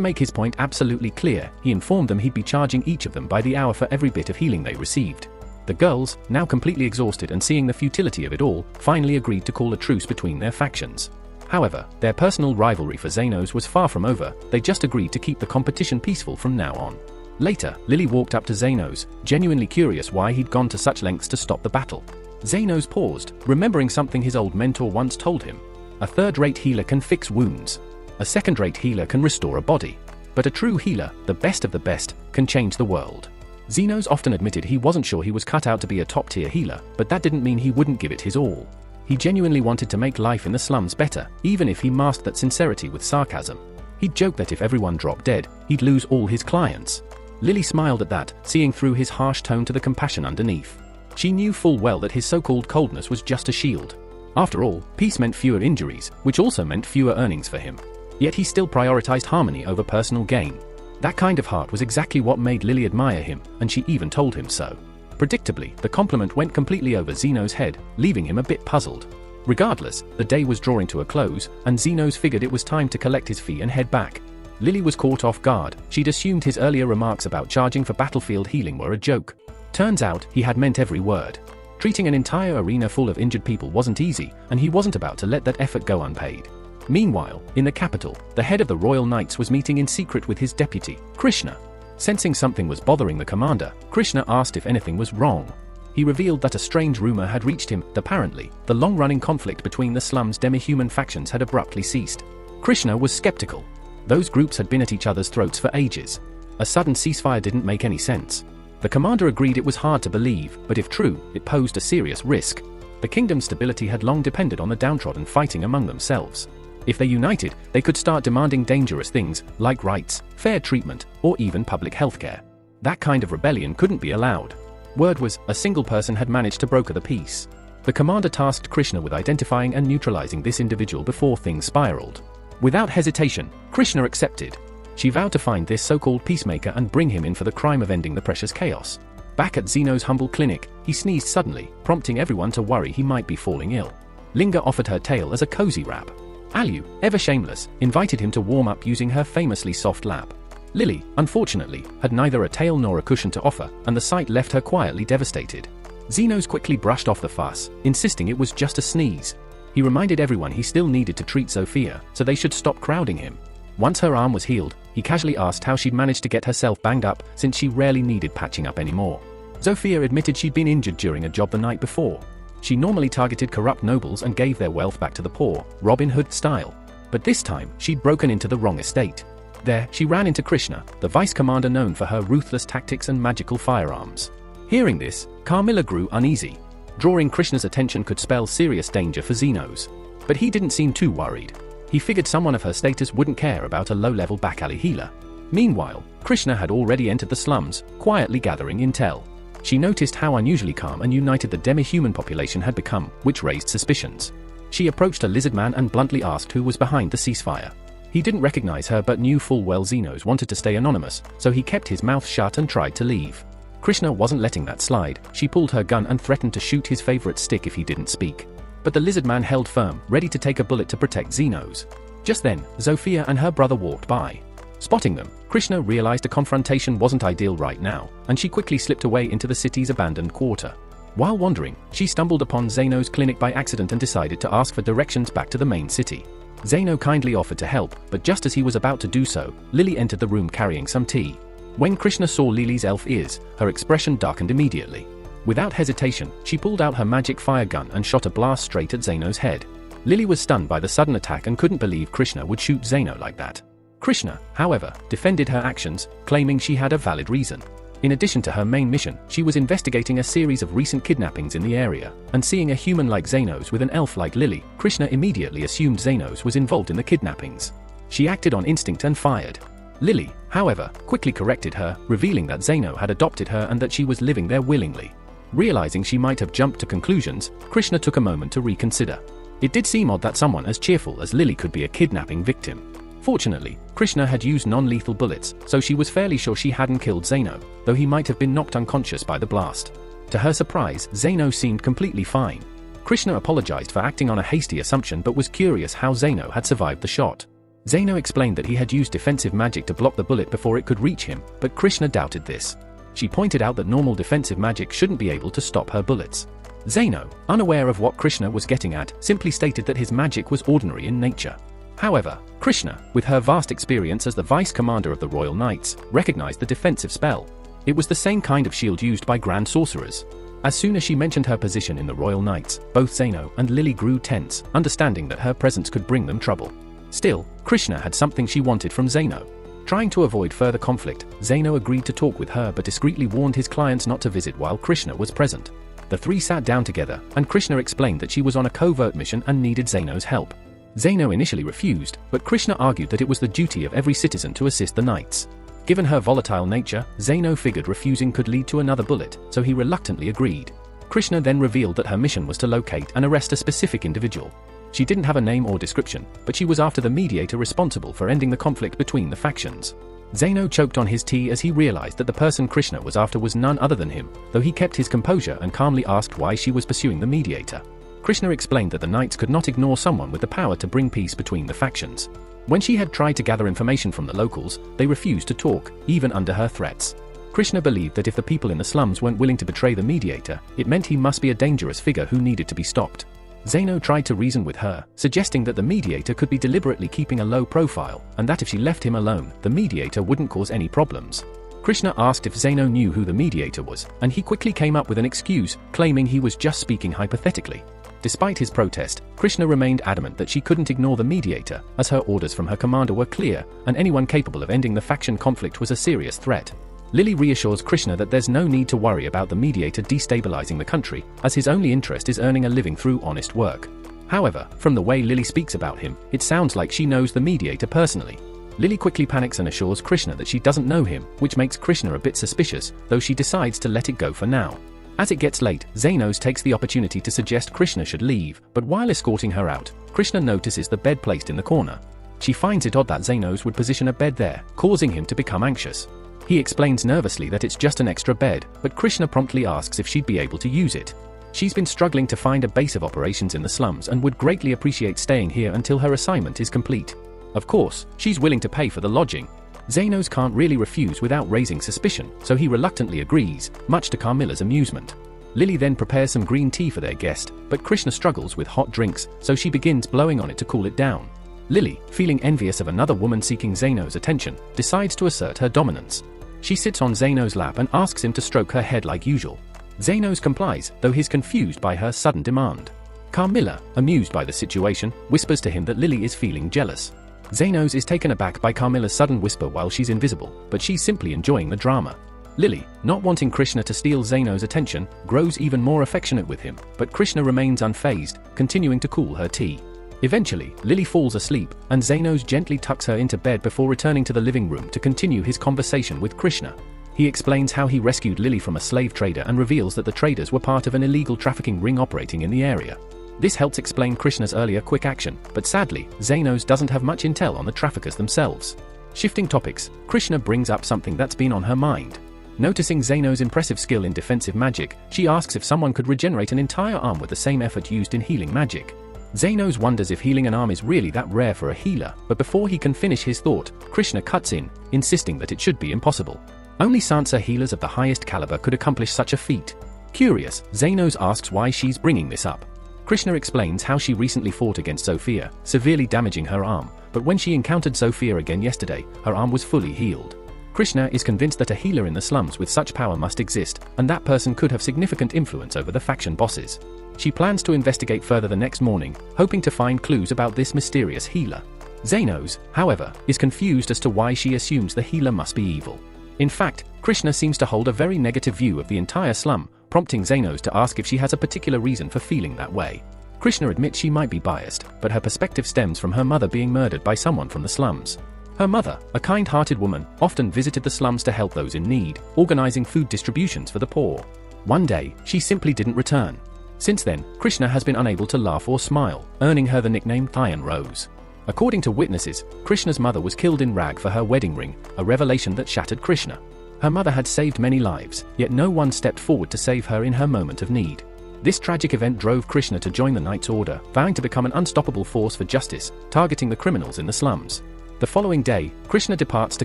make his point absolutely clear, he informed them he'd be charging each of them by the hour for every bit of healing they received. The girls, now completely exhausted and seeing the futility of it all, finally agreed to call a truce between their factions. However, their personal rivalry for Zenos was far from over. They just agreed to keep the competition peaceful from now on. Later, Lily walked up to Zenos, genuinely curious why he'd gone to such lengths to stop the battle. Zenos paused, remembering something his old mentor once told him. A third-rate healer can fix wounds. A second-rate healer can restore a body. But a true healer, the best of the best, can change the world. Zenos often admitted he wasn't sure he was cut out to be a top-tier healer, but that didn't mean he wouldn't give it his all. He genuinely wanted to make life in the slums better, even if he masked that sincerity with sarcasm. He'd joke that if everyone dropped dead, he'd lose all his clients. Lily smiled at that, seeing through his harsh tone to the compassion underneath. She knew full well that his so-called coldness was just a shield. After all, peace meant fewer injuries, which also meant fewer earnings for him. Yet he still prioritized harmony over personal gain. That kind of heart was exactly what made Lily admire him, and she even told him so. Predictably, the compliment went completely over Zenos' head, leaving him a bit puzzled. Regardless, the day was drawing to a close, and Zenos figured it was time to collect his fee and head back. Lily was caught off guard. She'd assumed his earlier remarks about charging for battlefield healing were a joke. Turns out, he had meant every word. Treating an entire arena full of injured people wasn't easy, and he wasn't about to let that effort go unpaid. Meanwhile, in the capital, the head of the Royal Knights was meeting in secret with his deputy, Krishna. Sensing something was bothering the commander, Krishna asked if anything was wrong. He revealed that a strange rumor had reached him. Apparently, the long-running conflict between the slum's demi-human factions had abruptly ceased. Krishna was skeptical. Those groups had been at each other's throats for ages. A sudden ceasefire didn't make any sense. The commander agreed it was hard to believe, but if true, it posed a serious risk. The kingdom's stability had long depended on the downtrodden fighting among themselves. If they united, they could start demanding dangerous things, like rights, fair treatment, or even public healthcare. That kind of rebellion couldn't be allowed. Word was, a single person had managed to broker the peace. The commander tasked Krishna with identifying and neutralizing this individual before things spiraled. Without hesitation, Krishna accepted. She vowed to find this so-called peacemaker and bring him in for the crime of ending the precious chaos. Back at Zenos' humble clinic, he sneezed suddenly, prompting everyone to worry he might be falling ill. Linga offered her tale as a cozy wrap. Alu, ever shameless, invited him to warm up using her famously soft lap. Lily, unfortunately, had neither a tail nor a cushion to offer, and the sight left her quietly devastated. Zenos quickly brushed off the fuss, insisting it was just a sneeze. He reminded everyone he still needed to treat Sophia, so they should stop crowding him. Once her arm was healed, he casually asked how she'd managed to get herself banged up, since she rarely needed patching up anymore. Sophia admitted she'd been injured during a job the night before. She normally targeted corrupt nobles and gave their wealth back to the poor, Robin Hood style. But this time, she'd broken into the wrong estate. There, she ran into Krishna, the vice commander known for her ruthless tactics and magical firearms. Hearing this, Carmela grew uneasy. Drawing Krishna's attention could spell serious danger for Zenos. But he didn't seem too worried. He figured someone of her status wouldn't care about a low-level back-alley healer. Meanwhile, Krishna had already entered the slums, quietly gathering intel. She noticed how unusually calm and united the demi-human population had become, which raised suspicions. She approached a lizard man and bluntly asked who was behind the ceasefire. He didn't recognize her but knew full well Zenos wanted to stay anonymous, so he kept his mouth shut and tried to leave. Krishna wasn't letting that slide. She pulled her gun and threatened to shoot his favorite stick if he didn't speak. But the lizard man held firm, ready to take a bullet to protect Zenos. Just then, Sophia and her brother walked by. Spotting them, Krishna realized a confrontation wasn't ideal right now, and she quickly slipped away into the city's abandoned quarter. While wandering, she stumbled upon Zenos' clinic by accident and decided to ask for directions back to the main city. Zeno kindly offered to help, but just as he was about to do so, Lily entered the room carrying some tea. When Krishna saw Lily's elf ears, her expression darkened immediately. Without hesitation, she pulled out her magic fire gun and shot a blast straight at Zenos' head. Lily was stunned by the sudden attack and couldn't believe Krishna would shoot Zeno like that. Krishna, however, defended her actions, claiming she had a valid reason. In addition to her main mission, she was investigating a series of recent kidnappings in the area, and seeing a human like Zenos with an elf like Lily, Krishna immediately assumed Zenos was involved in the kidnappings. She acted on instinct and fired. Lily, however, quickly corrected her, revealing that Zeno had adopted her and that she was living there willingly. Realizing she might have jumped to conclusions, Krishna took a moment to reconsider. It did seem odd that someone as cheerful as Lily could be a kidnapping victim. Fortunately, Krishna had used non-lethal bullets, so she was fairly sure she hadn't killed Zeno, though he might have been knocked unconscious by the blast. To her surprise, Zeno seemed completely fine. Krishna apologized for acting on a hasty assumption but was curious how Zeno had survived the shot. Zeno explained that he had used defensive magic to block the bullet before it could reach him, but Krishna doubted this. She pointed out that normal defensive magic shouldn't be able to stop her bullets. Zeno, unaware of what Krishna was getting at, simply stated that his magic was ordinary in nature. However, Krishna, with her vast experience as the vice commander of the Royal Knights, recognized the defensive spell. It was the same kind of shield used by Grand Sorcerers. As soon as she mentioned her position in the Royal Knights, both Zeno and Lily grew tense, understanding that her presence could bring them trouble. Still, Krishna had something she wanted from Zeno. Trying to avoid further conflict, Zeno agreed to talk with her but discreetly warned his clients not to visit while Krishna was present. The three sat down together, and Krishna explained that she was on a covert mission and needed Zeno's help. Zeno initially refused, but Krishna argued that it was the duty of every citizen to assist the knights. Given her volatile nature, Zeno figured refusing could lead to another bullet, so he reluctantly agreed. Krishna then revealed that her mission was to locate and arrest a specific individual. She didn't have a name or description, but she was after the mediator responsible for ending the conflict between the factions. Zeno choked on his tea as he realized that the person Krishna was after was none other than him, though he kept his composure and calmly asked why she was pursuing the mediator. Krishna explained that the knights could not ignore someone with the power to bring peace between the factions. When she had tried to gather information from the locals, they refused to talk, even under her threats. Krishna believed that if the people in the slums weren't willing to betray the mediator, it meant he must be a dangerous figure who needed to be stopped. Zeno tried to reason with her, suggesting that the mediator could be deliberately keeping a low profile, and that if she left him alone, the mediator wouldn't cause any problems. Krishna asked if Zeno knew who the mediator was, and he quickly came up with an excuse, claiming he was just speaking hypothetically. Despite his protest, Krishna remained adamant that she couldn't ignore the mediator, as her orders from her commander were clear, and anyone capable of ending the faction conflict was a serious threat. Lily reassures Krishna that there's no need to worry about the mediator destabilizing the country, as his only interest is earning a living through honest work. However, from the way Lily speaks about him, it sounds like she knows the mediator personally. Lily quickly panics and assures Krishna that she doesn't know him, which makes Krishna a bit suspicious, though she decides to let it go for now. As it gets late, Zenos takes the opportunity to suggest Krishna should leave, but while escorting her out, Krishna notices the bed placed in the corner. She finds it odd that Zenos would position a bed there, causing him to become anxious. He explains nervously that it's just an extra bed, but Krishna promptly asks if she'd be able to use it. She's been struggling to find a base of operations in the slums and would greatly appreciate staying here until her assignment is complete. Of course, she's willing to pay for the lodging. Zenos can't really refuse without raising suspicion, so he reluctantly agrees, much to Carmela's amusement. Lily then prepares some green tea for their guest, but Krishna struggles with hot drinks, so she begins blowing on it to cool it down. Lily, feeling envious of another woman seeking Zenos' attention, decides to assert her dominance. She sits on Zenos' lap and asks him to stroke her head like usual. Zenos complies, though he's confused by her sudden demand. Carmela, amused by the situation, whispers to him that Lily is feeling jealous. Zenos is taken aback by Carmela's sudden whisper while she's invisible, but she's simply enjoying the drama. Lily, not wanting Krishna to steal Zenos' attention, grows even more affectionate with him, but Krishna remains unfazed, continuing to cool her tea. Eventually, Lily falls asleep, and Zenos gently tucks her into bed before returning to the living room to continue his conversation with Krishna. He explains how he rescued Lily from a slave trader and reveals that the traders were part of an illegal trafficking ring operating in the area. This helps explain Krishna's earlier quick action, but sadly, Zenos doesn't have much intel on the traffickers themselves. Shifting topics, Krishna brings up something that's been on her mind. Noticing Zenos' impressive skill in defensive magic, she asks if someone could regenerate an entire arm with the same effort used in healing magic. Zenos wonders if healing an arm is really that rare for a healer, but before he can finish his thought, Krishna cuts in, insisting that it should be impossible. Only Sansa healers of the highest caliber could accomplish such a feat. Curious, Zenos asks why she's bringing this up. Krishna explains how she recently fought against Sophia, severely damaging her arm, but when she encountered Sophia again yesterday, her arm was fully healed. Krishna is convinced that a healer in the slums with such power must exist, and that person could have significant influence over the faction bosses. She plans to investigate further the next morning, hoping to find clues about this mysterious healer. Zenos, however, is confused as to why she assumes the healer must be evil. In fact, Krishna seems to hold a very negative view of the entire slum, prompting Zenos to ask if she has a particular reason for feeling that way. Krishna admits she might be biased, but her perspective stems from her mother being murdered by someone from the slums. Her mother, a kind-hearted woman, often visited the slums to help those in need, organizing food distributions for the poor. One day, she simply didn't return. Since then, Krishna has been unable to laugh or smile, earning her the nickname Iron Rose. According to witnesses, Krishna's mother was killed in Rag for her wedding ring, a revelation that shattered Krishna. Her mother had saved many lives, yet no one stepped forward to save her in her moment of need. This tragic event drove Krishna to join the Knight's Order, vowing to become an unstoppable force for justice, targeting the criminals in the slums. The following day, Krishna departs to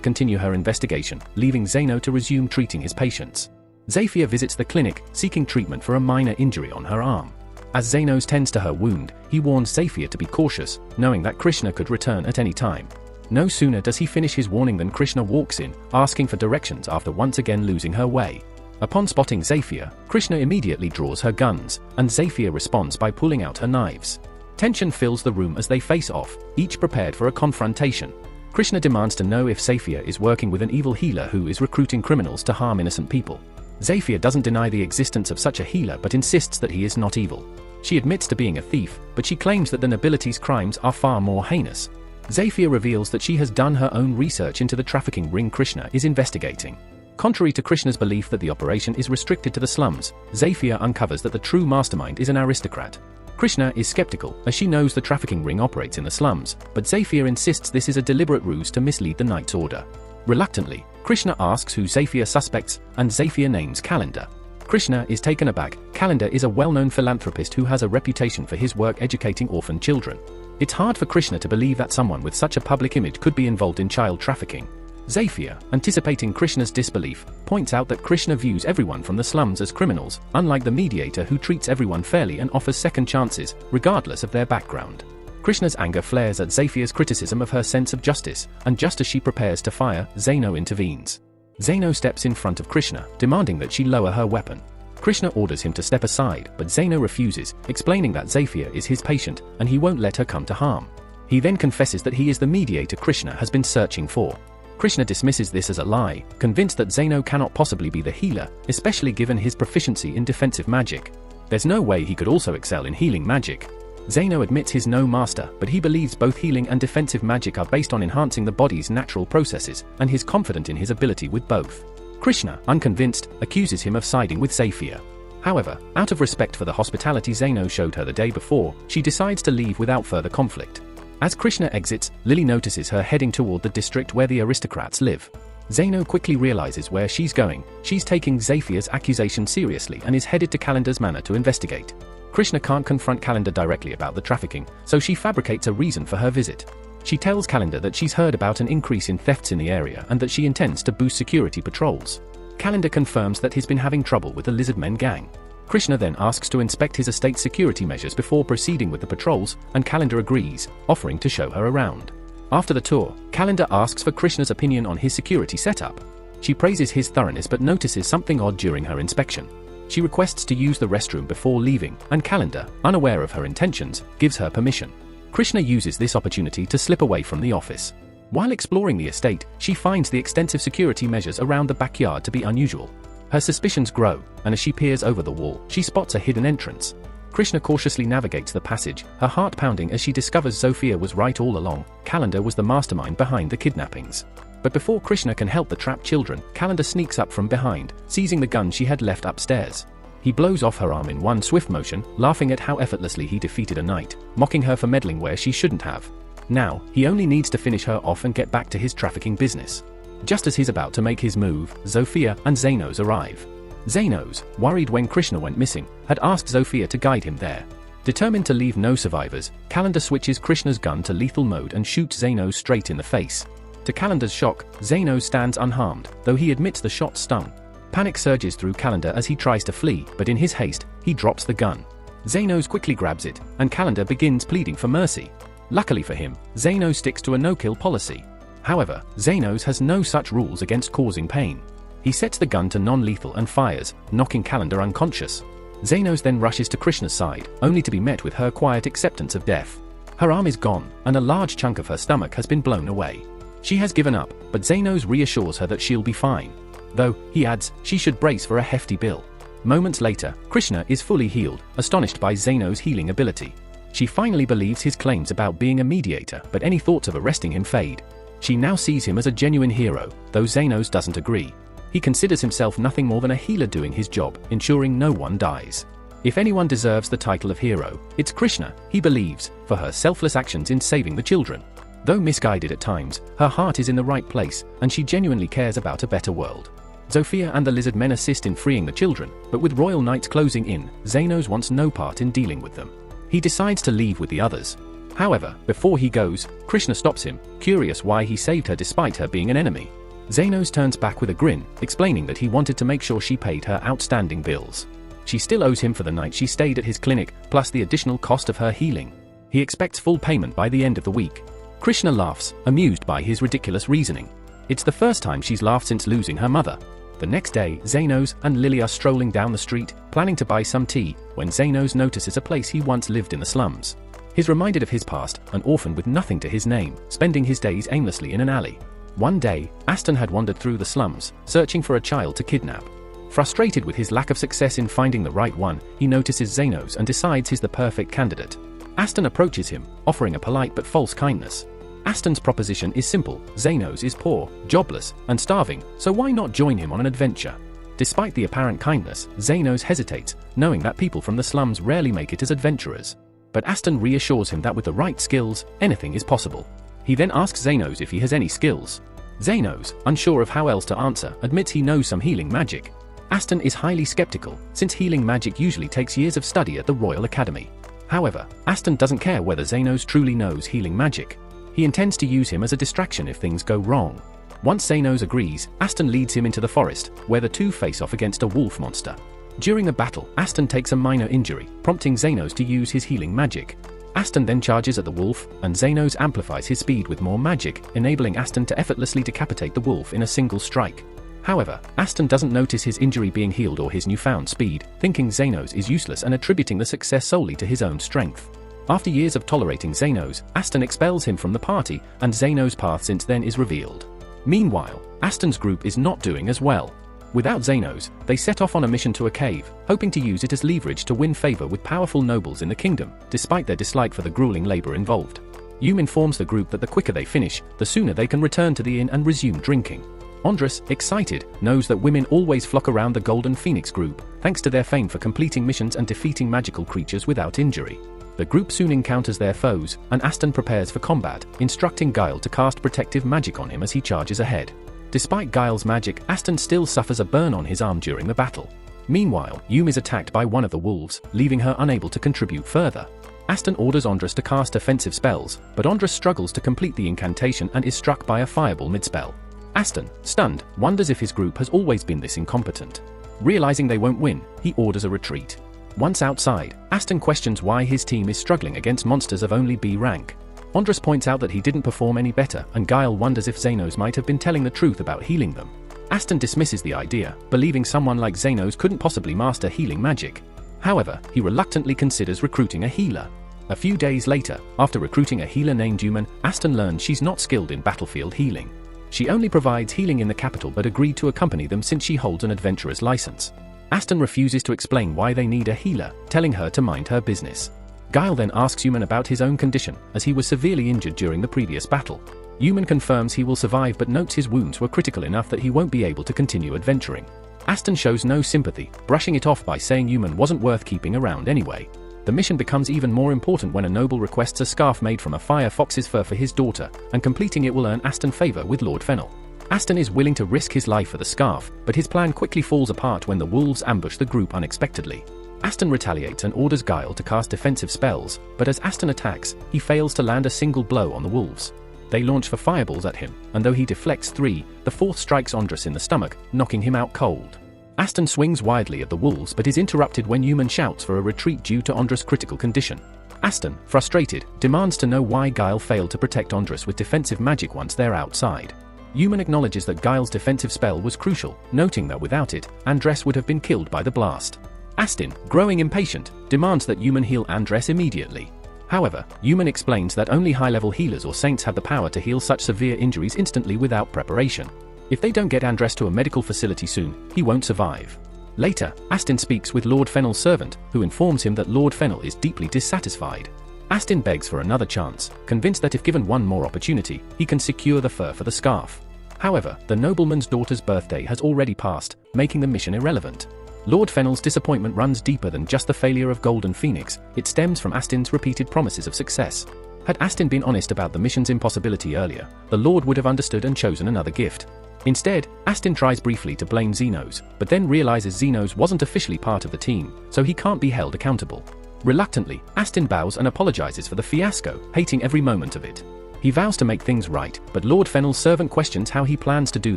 continue her investigation, leaving Zeno to resume treating his patients. Sophia visits the clinic, seeking treatment for a minor injury on her arm. As Zenos tends to her wound, he warns Sophia to be cautious, knowing that Krishna could return at any time. No sooner does he finish his warning than Krishna walks in, asking for directions after once again losing her way. Upon spotting Sophia, Krishna immediately draws her guns, and Sophia responds by pulling out her knives. Tension fills the room as they face off, each prepared for a confrontation. Krishna demands to know if Sophia is working with an evil healer who is recruiting criminals to harm innocent people. Sophia doesn't deny the existence of such a healer but insists that he is not evil. She admits to being a thief, but she claims that the nobility's crimes are far more heinous. Sophia reveals that she has done her own research into the trafficking ring Krishna is investigating. Contrary to Krishna's belief that the operation is restricted to the slums, Sophia uncovers that the true mastermind is an aristocrat. Krishna is skeptical, as she knows the trafficking ring operates in the slums, but Sophia insists this is a deliberate ruse to mislead the Knight's Order. Reluctantly, Krishna asks who Sophia suspects, and Sophia names Calendar. Krishna is taken aback. Calendar is a well-known philanthropist who has a reputation for his work educating orphan children. It's hard for Krishna to believe that someone with such a public image could be involved in child trafficking. Sophia, anticipating Krishna's disbelief, points out that Krishna views everyone from the slums as criminals, unlike the mediator who treats everyone fairly and offers second chances, regardless of their background. Krishna's anger flares at Sophia's criticism of her sense of justice, and just as she prepares to fire, Zeno intervenes. Zeno steps in front of Krishna, demanding that she lower her weapon. Krishna orders him to step aside, but Zeno refuses, explaining that Sophia is his patient, and he won't let her come to harm. He then confesses that he is the mediator Krishna has been searching for. Krishna dismisses this as a lie, convinced that Zeno cannot possibly be the healer, especially given his proficiency in defensive magic. There's no way he could also excel in healing magic. Zeno admits he's no master, but he believes both healing and defensive magic are based on enhancing the body's natural processes, and he's confident in his ability with both. Krishna, unconvinced, accuses him of siding with Sophia. However, out of respect for the hospitality Zeno showed her the day before, she decides to leave without further conflict. As Krishna exits, Lily notices her heading toward the district where the aristocrats live. Zeno quickly realizes where she's going. She's taking Sophia's accusation seriously and is headed to Calendar's manor to investigate. Krishna can't confront Calendar directly about the trafficking, so she fabricates a reason for her visit. She tells Calendar that she's heard about an increase in thefts in the area and that she intends to boost security patrols. Calendar confirms that he's been having trouble with the Lizardmen gang. Krishna then asks to inspect his estate's security measures before proceeding with the patrols, and Calendar agrees, offering to show her around. After the tour, Calendar asks for Krishna's opinion on his security setup. She praises his thoroughness but notices something odd during her inspection. She requests to use the restroom before leaving, and Calendar, unaware of her intentions, gives her permission. Krishna uses this opportunity to slip away from the office. While exploring the estate, she finds the extensive security measures around the backyard to be unusual. Her suspicions grow, and as she peers over the wall, she spots a hidden entrance. Krishna cautiously navigates the passage, her heart pounding as she discovers Sophia was right all along. Calendar was the mastermind behind the kidnappings. But before Krishna can help the trapped children, Calendar sneaks up from behind, seizing the gun she had left upstairs. He blows off her arm in one swift motion, laughing at how effortlessly he defeated a knight, mocking her for meddling where she shouldn't have. Now, he only needs to finish her off and get back to his trafficking business. Just as he's about to make his move, Sophia and Zenos arrive. Zenos, worried when Krishna went missing, had asked Sophia to guide him there. Determined to leave no survivors, Calendar switches Krishna's gun to lethal mode and shoots Zenos straight in the face. To Calendar's shock, Zenos stands unharmed, though he admits the shot stung. Panic surges through Calendar as he tries to flee, but in his haste, he drops the gun. Zenos quickly grabs it, and Calendar begins pleading for mercy. Luckily for him, Zenos sticks to a no-kill policy. However, Zenos has no such rules against causing pain. He sets the gun to non-lethal and fires, knocking Calendar unconscious. Zenos then rushes to Krishna's side, only to be met with her quiet acceptance of death. Her arm is gone, and a large chunk of her stomach has been blown away. She has given up, but Zenos reassures her that she'll be fine. Though, he adds, she should brace for a hefty bill. Moments later, Krishna is fully healed, astonished by Zenos' healing ability. She finally believes his claims about being a mediator, but any thoughts of arresting him fade. She now sees him as a genuine hero, though Zenos doesn't agree. He considers himself nothing more than a healer doing his job, ensuring no one dies. If anyone deserves the title of hero, it's Krishna, he believes, for her selfless actions in saving the children. Though misguided at times, her heart is in the right place, and she genuinely cares about a better world. Sophia and the lizard men assist in freeing the children, but with royal knights closing in, Zenos wants no part in dealing with them. He decides to leave with the others. However, before he goes, Krishna stops him, curious why he saved her despite her being an enemy. Zenos turns back with a grin, explaining that he wanted to make sure she paid her outstanding bills. She still owes him for the night she stayed at his clinic, plus the additional cost of her healing. He expects full payment by the end of the week. Krishna laughs, amused by his ridiculous reasoning. It's the first time she's laughed since losing her mother. The next day, Zenos and Lily are strolling down the street, planning to buy some tea, when Zenos notices a place he once lived in the slums. He's reminded of his past, an orphan with nothing to his name, spending his days aimlessly in an alley. One day, Aston had wandered through the slums, searching for a child to kidnap. Frustrated with his lack of success in finding the right one, he notices Zenos and decides he's the perfect candidate. Aston approaches him, offering a polite but false kindness. Aston's proposition is simple: Zenos is poor, jobless, and starving, so why not join him on an adventure? Despite the apparent kindness, Zenos hesitates, knowing that people from the slums rarely make it as adventurers. But Aston reassures him that with the right skills, anything is possible. He then asks Zenos if he has any skills. Zenos, unsure of how else to answer, admits he knows some healing magic. Aston is highly skeptical, since healing magic usually takes years of study at the Royal Academy. However, Aston doesn't care whether Zenos truly knows healing magic. He intends to use him as a distraction if things go wrong. Once Zenos agrees, Aston leads him into the forest, where the two face off against a wolf monster. During the battle, Aston takes a minor injury, prompting Zenos to use his healing magic. Aston then charges at the wolf, and Zenos amplifies his speed with more magic, enabling Aston to effortlessly decapitate the wolf in a single strike. However, Aston doesn't notice his injury being healed or his newfound speed, thinking Zenos is useless and attributing the success solely to his own strength. After years of tolerating Zenos, Aston expels him from the party, and Zenos' path since then is revealed. Meanwhile, Aston's group is not doing as well. Without Zenos, they set off on a mission to a cave, hoping to use it as leverage to win favor with powerful nobles in the kingdom, despite their dislike for the grueling labor involved. Yume informs the group that the quicker they finish, the sooner they can return to the inn and resume drinking. Andres, excited, knows that women always flock around the Golden Phoenix group, thanks to their fame for completing missions and defeating magical creatures without injury. The group soon encounters their foes, and Aston prepares for combat, instructing Guile to cast protective magic on him as he charges ahead. Despite Guile's magic, Aston still suffers a burn on his arm during the battle. Meanwhile, Yume is attacked by one of the wolves, leaving her unable to contribute further. Aston orders Andres to cast offensive spells, but Andres struggles to complete the incantation and is struck by a fireball mid-spell. Aston, stunned, wonders if his group has always been this incompetent. Realizing they won't win, he orders a retreat. Once outside, Aston questions why his team is struggling against monsters of only B rank. Andres points out that he didn't perform any better, and Guile wonders if Zenos might have been telling the truth about healing them. Aston dismisses the idea, believing someone like Zenos couldn't possibly master healing magic. However, he reluctantly considers recruiting a healer. A few days later, after recruiting a healer named Yuman, Aston learns she's not skilled in battlefield healing. She only provides healing in the capital but agreed to accompany them since she holds an adventurer's license. Aston refuses to explain why they need a healer, telling her to mind her business. Guile then asks Yuman about his own condition, as he was severely injured during the previous battle. Yuman confirms he will survive but notes his wounds were critical enough that he won't be able to continue adventuring. Aston shows no sympathy, brushing it off by saying Yuman wasn't worth keeping around anyway. The mission becomes even more important when a noble requests a scarf made from a fire fox's fur for his daughter, and completing it will earn Aston favor with Lord Fennel. Aston is willing to risk his life for the scarf, but his plan quickly falls apart when the wolves ambush the group unexpectedly. Aston retaliates and orders Guile to cast defensive spells, but as Aston attacks, he fails to land a single blow on the wolves. They launch for fireballs at him, and though he deflects 3, the 4th strikes Andres in the stomach, knocking him out cold. Aston swings wildly at the wolves but is interrupted when Yuman shouts for a retreat due to Andres' critical condition. Aston, frustrated, demands to know why Guile failed to protect Andres with defensive magic once they're outside. Yuman acknowledges that Guile's defensive spell was crucial, noting that without it, Andres would have been killed by the blast. Aston, growing impatient, demands that Yuman heal Andres immediately. However, Yuman explains that only high-level healers or saints have the power to heal such severe injuries instantly without preparation. If they don't get Andres to a medical facility soon, he won't survive. Later, Aston speaks with Lord Fennel's servant, who informs him that Lord Fennel is deeply dissatisfied. Aston begs for another chance, convinced that if given one more opportunity, he can secure the fur for the scarf. However, the nobleman's daughter's birthday has already passed, making the mission irrelevant. Lord Fennel's disappointment runs deeper than just the failure of Golden Phoenix, it stems from Aston's repeated promises of success. Had Aston been honest about the mission's impossibility earlier, the Lord would have understood and chosen another gift. Instead, Aston tries briefly to blame Zenos, but then realizes Zenos wasn't officially part of the team, so he can't be held accountable. Reluctantly, Aston bows and apologizes for the fiasco, hating every moment of it. He vows to make things right, but Lord Fennel's servant questions how he plans to do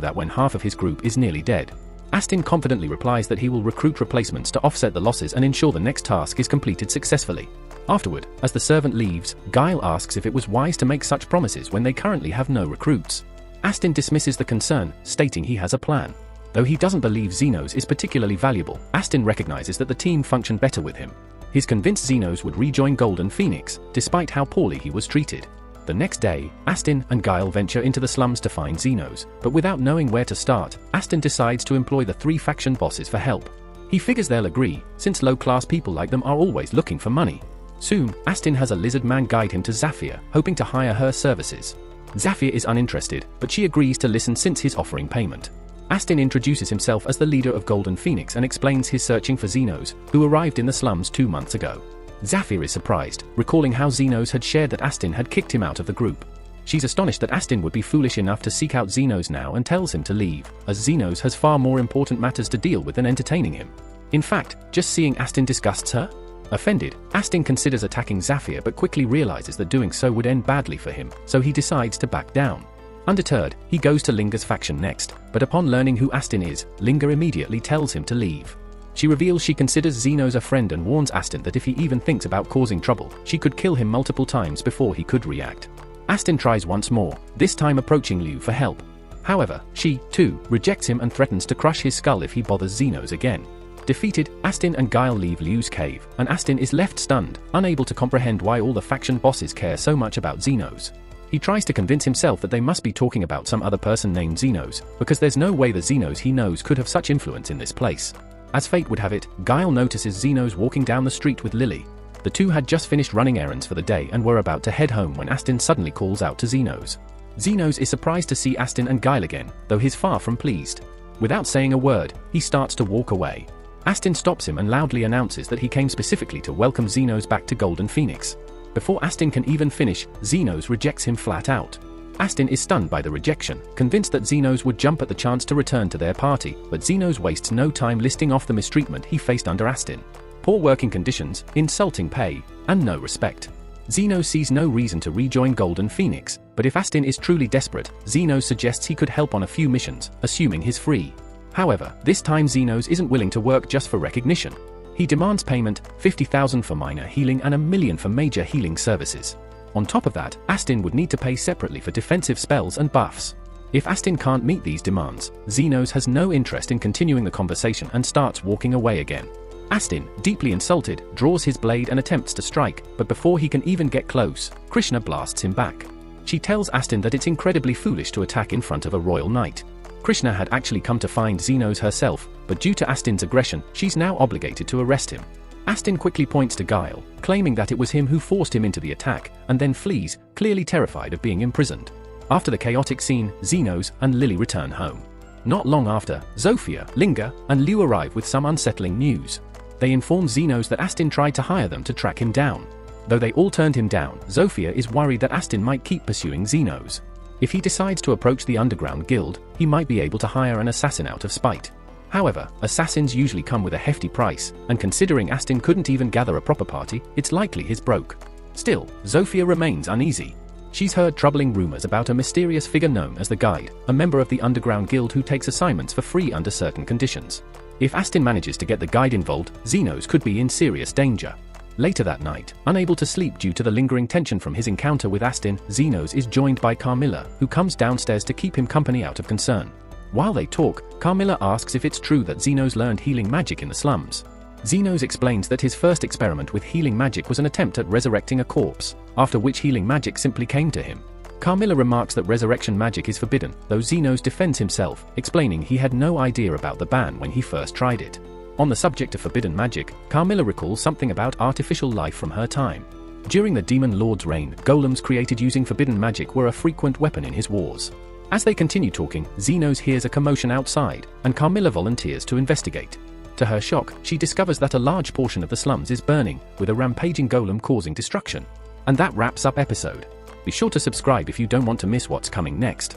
that when half of his group is nearly dead. Aston confidently replies that he will recruit replacements to offset the losses and ensure the next task is completed successfully. Afterward, as the servant leaves, Guile asks if it was wise to make such promises when they currently have no recruits. Aston dismisses the concern, stating he has a plan. Though he doesn't believe Zenos is particularly valuable, Aston recognizes that the team functioned better with him. He's convinced Zenos would rejoin Golden Phoenix, despite how poorly he was treated. The next day, Aston and Guile venture into the slums to find Zenos, but without knowing where to start, Aston decides to employ the 3 faction bosses for help. He figures they'll agree, since low-class people like them are always looking for money. Soon, Aston has a lizard man guide him to Sophia, hoping to hire her services. Sophia is uninterested, but she agrees to listen since he's offering payment. Aston introduces himself as the leader of Golden Phoenix and explains his searching for Zenos, who arrived in the slums 2 months ago. Sophia is surprised, recalling how Zenos had shared that Aston had kicked him out of the group. She's astonished that Aston would be foolish enough to seek out Zenos now and tells him to leave, as Zenos has far more important matters to deal with than entertaining him. In fact, just seeing Aston disgusts her? Offended, Aston considers attacking Sophia but quickly realizes that doing so would end badly for him, so he decides to back down. Undeterred, he goes to Linger's faction next, but upon learning who Aston is, Linger immediately tells him to leave. She reveals she considers Zenos a friend and warns Aston that if he even thinks about causing trouble, she could kill him multiple times before he could react. Aston tries once more, this time approaching Liu for help. However, she, too, rejects him and threatens to crush his skull if he bothers Zenos again. Defeated, Aston and Guile leave Liu's cave, and Aston is left stunned, unable to comprehend why all the faction bosses care so much about Zenos. He tries to convince himself that they must be talking about some other person named Zenos, because there's no way the Zenos he knows could have such influence in this place. As fate would have it, Guile notices Zenos walking down the street with Lily. The two had just finished running errands for the day and were about to head home when Aston suddenly calls out to Zenos. Zenos is surprised to see Aston and Guile again, though he's far from pleased. Without saying a word, he starts to walk away. Aston stops him and loudly announces that he came specifically to welcome Zenos back to Golden Phoenix. Before Aston can even finish, Zenos rejects him flat out. Aston is stunned by the rejection, convinced that Zenos would jump at the chance to return to their party, but Zenos wastes no time listing off the mistreatment he faced under Aston. Poor working conditions, insulting pay, and no respect. Zenos sees no reason to rejoin Golden Phoenix, but if Aston is truly desperate, Zenos suggests he could help on a few missions, assuming he's free. However, this time Zenos isn't willing to work just for recognition. He demands payment, 50,000 for minor healing and 1 million for major healing services. On top of that, Aston would need to pay separately for defensive spells and buffs. If Aston can't meet these demands, Zenos has no interest in continuing the conversation and starts walking away again. Aston, deeply insulted, draws his blade and attempts to strike, but before he can even get close, Krishna blasts him back. She tells Aston that it's incredibly foolish to attack in front of a royal knight. Krishna had actually come to find Zenos herself, but due to Aston's aggression, she's now obligated to arrest him. Aston quickly points to Guile, claiming that it was him who forced him into the attack, and then flees, clearly terrified of being imprisoned. After the chaotic scene, Zenos and Lily return home. Not long after, Sophia, Linger, and Liu arrive with some unsettling news. They inform Zenos that Aston tried to hire them to track him down. Though they all turned him down, Sophia is worried that Aston might keep pursuing Zenos. If he decides to approach the underground guild, he might be able to hire an assassin out of spite. However, assassins usually come with a hefty price, and considering Aston couldn't even gather a proper party, it's likely he's broke. Still, Sophia remains uneasy. She's heard troubling rumors about a mysterious figure known as the Guide, a member of the underground guild who takes assignments for free under certain conditions. If Aston manages to get the Guide involved, Zenos could be in serious danger. Later that night, unable to sleep due to the lingering tension from his encounter with Aston, Zenos is joined by Carmela, who comes downstairs to keep him company out of concern. While they talk, Carmela asks if it's true that Zenos learned healing magic in the slums. Zenos explains that his first experiment with healing magic was an attempt at resurrecting a corpse, after which healing magic simply came to him. Carmela remarks that resurrection magic is forbidden, though Zenos defends himself, explaining he had no idea about the ban when he first tried it. On the subject of forbidden magic, Carmela recalls something about artificial life from her time. During the Demon Lord's reign, golems created using forbidden magic were a frequent weapon in his wars. As they continue talking, Zenos hears a commotion outside, and Carmela volunteers to investigate. To her shock, she discovers that a large portion of the slums is burning, with a rampaging golem causing destruction. And that wraps up episode. Be sure to subscribe if you don't want to miss what's coming next.